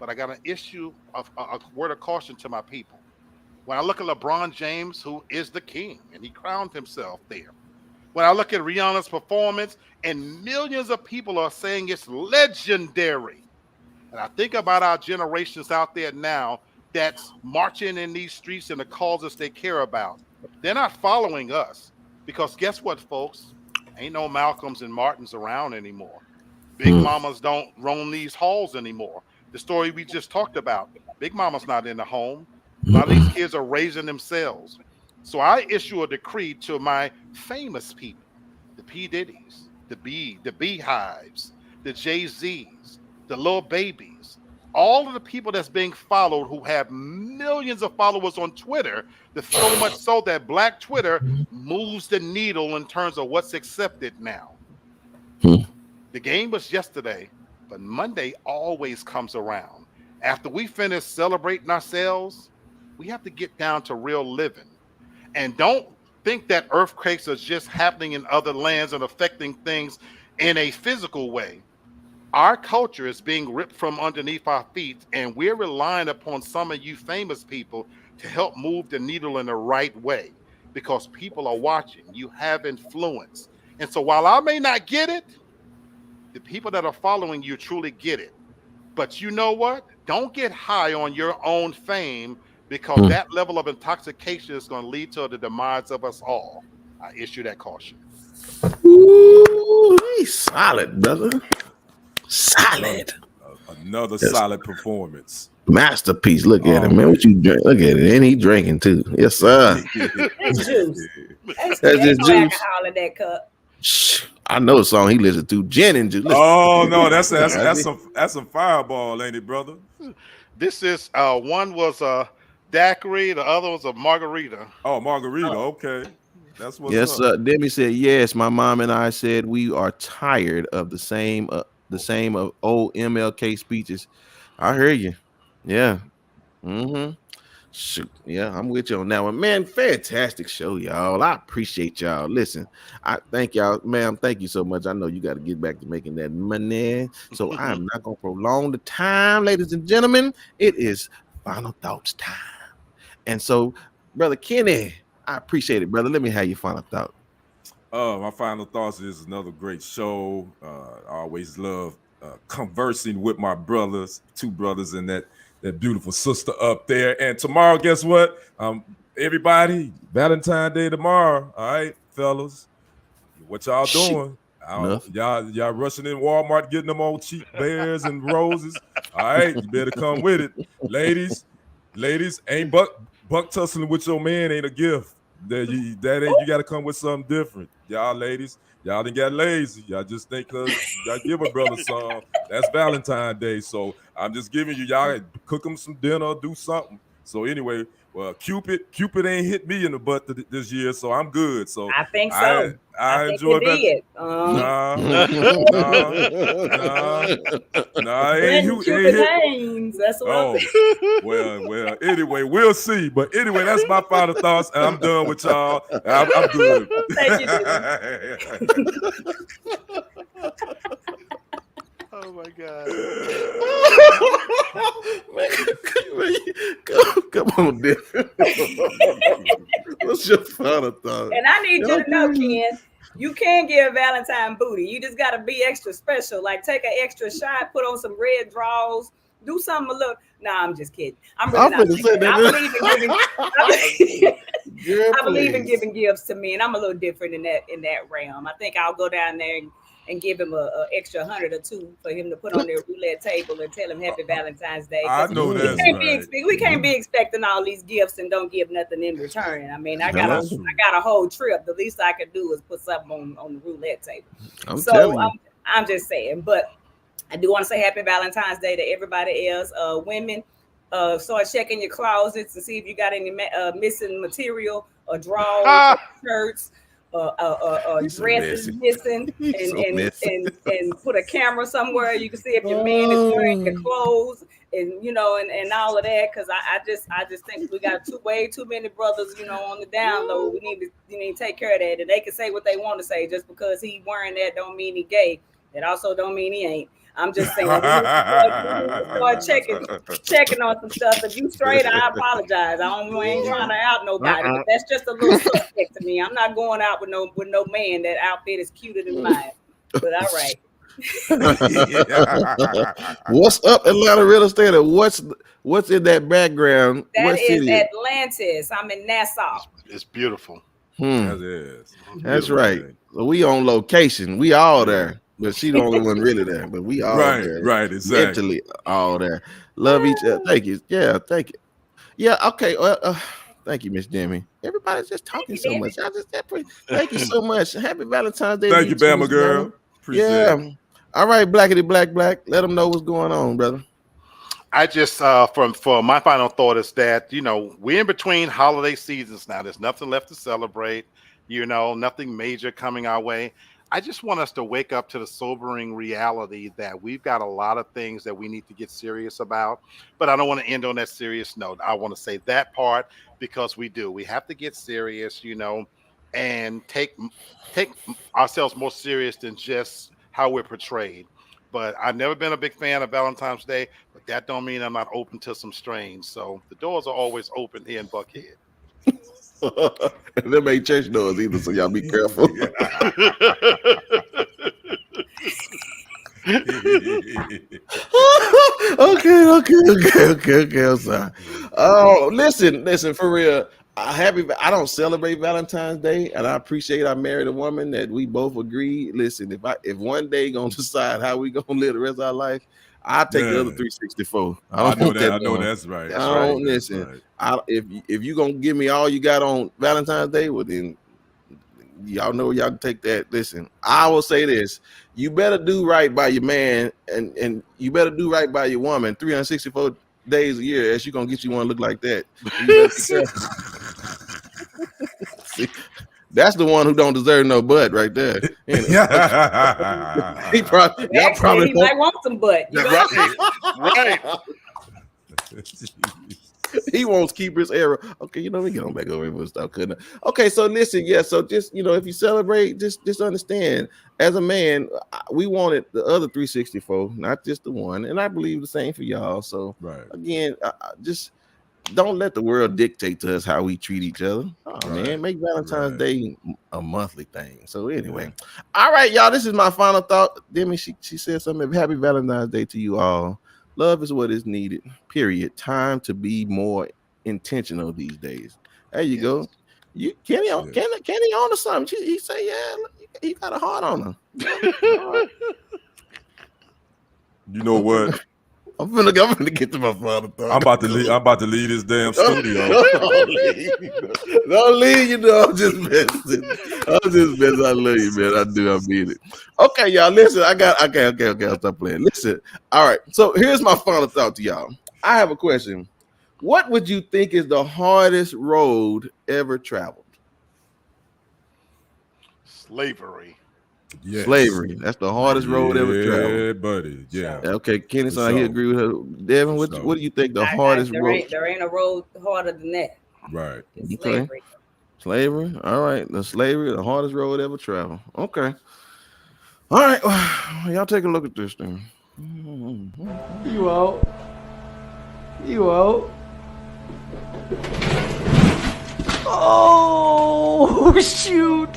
But I got an issue of a word of caution to my people. When I look at LeBron James, who is the king, and he crowned himself there. When I look at Rihanna's performance, and millions of people are saying it's legendary. And I think about our generations out there now that's marching in these streets and the causes they care about. They're not following us because guess what, folks? Ain't no Malcolms and Martins around anymore. Big mamas don't roam these halls anymore. The story we just talked about, Big Mama's not in the home. A lot of these kids are raising themselves. So I issue a decree to my famous people, the P. Diddy's, the Beehives, the Jay-Z's, the Lil Babies, all of the people that's being followed who have millions of followers on Twitter, so much so that Black Twitter moves the needle in terms of what's accepted now. The game was yesterday, but Monday always comes around. After we finish celebrating ourselves, we have to get down to real living. And don't think that earthquakes are just happening in other lands and affecting things in a physical way. Our culture is being ripped from underneath our feet, and we're relying upon some of you famous people to help move the needle in the right way because people are watching. You have influence. And so while I may not get it, the people that are following you truly get it. But you know what? Don't get high on your own fame because that level of intoxication is going to lead to the demise of us all. I issue that caution. Ooh, he's solid, brother. Solid. Another solid performance. Masterpiece. Look at him, man. What you drink? Look at it. And he drinking too. Yes, sir. That's juice. That's just no juice. alcohol in that cup. I know a song he listened to. Gin and juice. Listen. Oh no, that's some Fireball, ain't it, brother? This is one was a daiquiri, the other was a margarita. Oh, margarita. Okay. That's what's yes, up. Demi said, yes, my mom and I said we are tired of the same of old MLK speeches. I hear you. Yeah. Shoot. Yeah, I'm with you on that one. Man, fantastic show, y'all. I appreciate y'all. Listen, I thank y'all, ma'am. Thank you so much. I know you got to get back to making that money. So I'm not going to prolong the time, ladies and gentlemen. It is final thoughts time. And so, Brother Kenny, I appreciate it, brother. Let me have your final thought. My final thoughts is another great show. I always love conversing with my brothers, two brothers, and that beautiful sister up there. And tomorrow, guess what? Everybody, Valentine's Day tomorrow. All right, fellas, what y'all doing? Y'all rushing in Walmart getting them old cheap bears and roses. All right, you better come with it, ladies. Ain't buck tussling with your man ain't a gift. You got to come with something different. Y'all ladies, y'all done got lazy. Y'all just think y'all give a brother some. That's Valentine's Day. So I'm just giving y'all cook them some dinner, do something. So anyway, well, Cupid ain't hit me in the butt this year, so I'm good. So I think so. I enjoy that. Nah, ain't hit. That's what I'm saying. Well. Anyway, we'll see. But anyway, that's my final thoughts, and I'm done with y'all. I'm good. Thank you. Oh my God. Come on, Dick. What's your final thought? And I need you to know, Ken, you can give Valentine booty. You just gotta be extra special. Like take an extra shot, put on some red draws, do something a little. Nah, I'm just kidding. I'm really not kidding. I believe in giving gifts to men. I'm a little different in that realm. I think I'll go down there and give him a extra 100 or two for him to put on their roulette table and tell him Happy Valentine's Day. I know that's right. We can't be expecting all these gifts and don't give nothing in return. I mean, I got a whole trip. The least I could do is put something on the roulette table. I'm just saying. But I do want to say Happy Valentine's Day to everybody else. Women, start checking your closets and see if you got any missing material or drawers, or shirts, dress is missing, and put a camera somewhere you can see if your man is wearing the clothes, and and all of that. Because I just think we got way too many brothers on the down low. We need to take care of that, and they can say what they want to say. Just because he wearing that don't mean he gay. It also don't mean he ain't. I'm just saying, we need to start checking on some stuff. If you straight, I apologize. I ain't trying to out nobody, but that's just a little suspect to me. I'm not going out with no man that outfit is cuter than mine. But all right. What's up, Atlanta real estate? What's in that background? That is Atlantis. I'm in Nassau. It's beautiful. That is. That's right. So we on location. We all there. But she the only one really there. But we all there. Right, exactly. Mentally all there. Love each other. Thank you. Yeah, thank you. Yeah, okay. Thank you, Miss Demi. Everybody's just talking so much. Thank you so much. Happy Valentine's Day. Thank you, Bama girl. Appreciate it. All right, Blackity Black. Let them know what's going on, brother. I just for my final thought is that we're in between holiday seasons now. There's nothing left to celebrate. Nothing major coming our way. I just want us to wake up to the sobering reality that we've got a lot of things that we need to get serious about. But I don't want to end on that serious note. I want to say that part because we do. We have to get serious, and take ourselves more serious than just how we're portrayed. But I've never been a big fan of Valentine's Day, but that don't mean I'm not open to some strains. So the doors are always open here in Buckhead. Them ain't church doors either, so y'all be careful. Okay. I'm sorry. Oh, listen, for real. I don't celebrate Valentine's Day, and I appreciate I married a woman that we both agree. Listen, if one day gonna decide how we gonna live the rest of our life, I'll take the other 364. I know that's right. Listen. Right. If you gonna give me all you got on Valentine's Day, well then y'all know y'all can take that. Listen, I will say this: you better do right by your man, and you better do right by your woman. 364 days a year, as you gonna get you one look like that. See, that's the one who don't deserve no butt right there. He probably might want some butt. Right. He wants to keep his arrow. Okay, we get on back over and stuff. Couldn't. Okay, so listen, so just if you celebrate, just understand. As a man, we wanted the other 364, not just the one, and I believe the same for y'all. So again, just don't let the world dictate to us how we treat each other. Man, make Valentine's Day a monthly thing. So anyway, all right, y'all. This is my final thought. Demi, she said something. Happy Valentine's Day to you all. Love is what is needed. Period. Time to be more intentional these days. There you go. Kenny on to something. He say, he got a heart on her. You know what? I'm gonna get to my final thought. I'm about to leave this damn studio. Don't leave, I'm just messing. I love you, man. I do. I mean it. Okay, y'all. Listen, okay. I'll stop playing. Listen. All right. So here's my final thought to y'all. I have a question. What would you think is the hardest road ever traveled? Slavery. Yes. Slavery. That's the hardest road ever traveled. Yeah, buddy. Yeah. Okay, Kenny, so he agree with her. Devin, what do you think the hardest road? There ain't a road harder than that. Right. Okay. Slavery. All right. The hardest road ever traveled. Okay. All right. Well, y'all take a look at this thing. You out. Oh, shoot.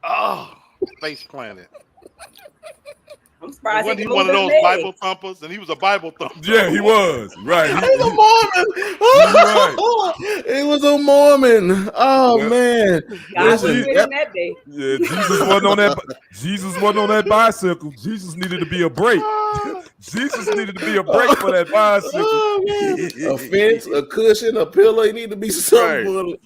Oh, face planet. I'm surprised Wasn't he one of those Bible thumpers? And he was a Bible thumper. Yeah, he was. Right. He was a Mormon. He was a Mormon. Oh, man. That day. Yeah, Jesus wasn't on that bicycle. Jesus needed to be a brake. Jesus needed to be a brake for that bicycle. A fence, a cushion, a pillow. He need to be something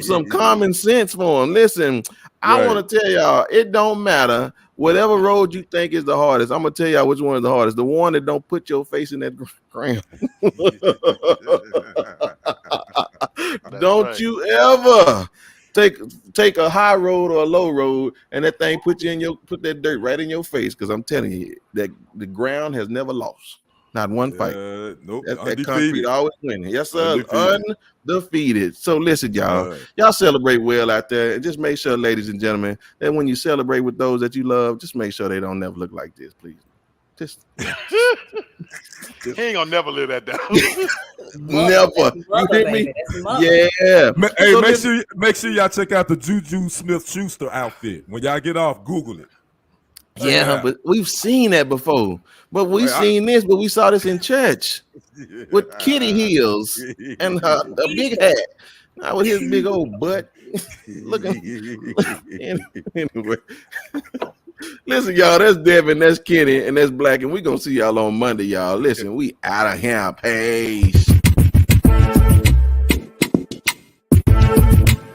some common sense for him. Listen, I want to tell y'all, it don't matter whatever road you think is the hardest, I'm gonna tell y'all which one is the hardest. The one that don't put your face in that ground. Don't you ever take a high road or a low road and that thing put that dirt right in your face, because I'm telling you that the ground has never lost. Not one fight. Nope. That concrete always winning. Yes, sir. Undefeated. So listen, y'all celebrate well out there, and just make sure, ladies and gentlemen, that when you celebrate with those that you love, just make sure they don't never look like this, please. Just he ain't gonna never live that down. Never. You hear me? Yeah. Hey, so make sure y'all check out the Juju Smith-Schuster outfit. When y'all get off, Google it. Yeah, but we've seen that before. But we saw this in church with kitty heels and a big hat. Not with his big old butt. Anyway. Listen, y'all, that's Devin, that's Kenny, and that's Black, and we're going to see y'all on Monday, y'all. Listen, we out of here. Peace.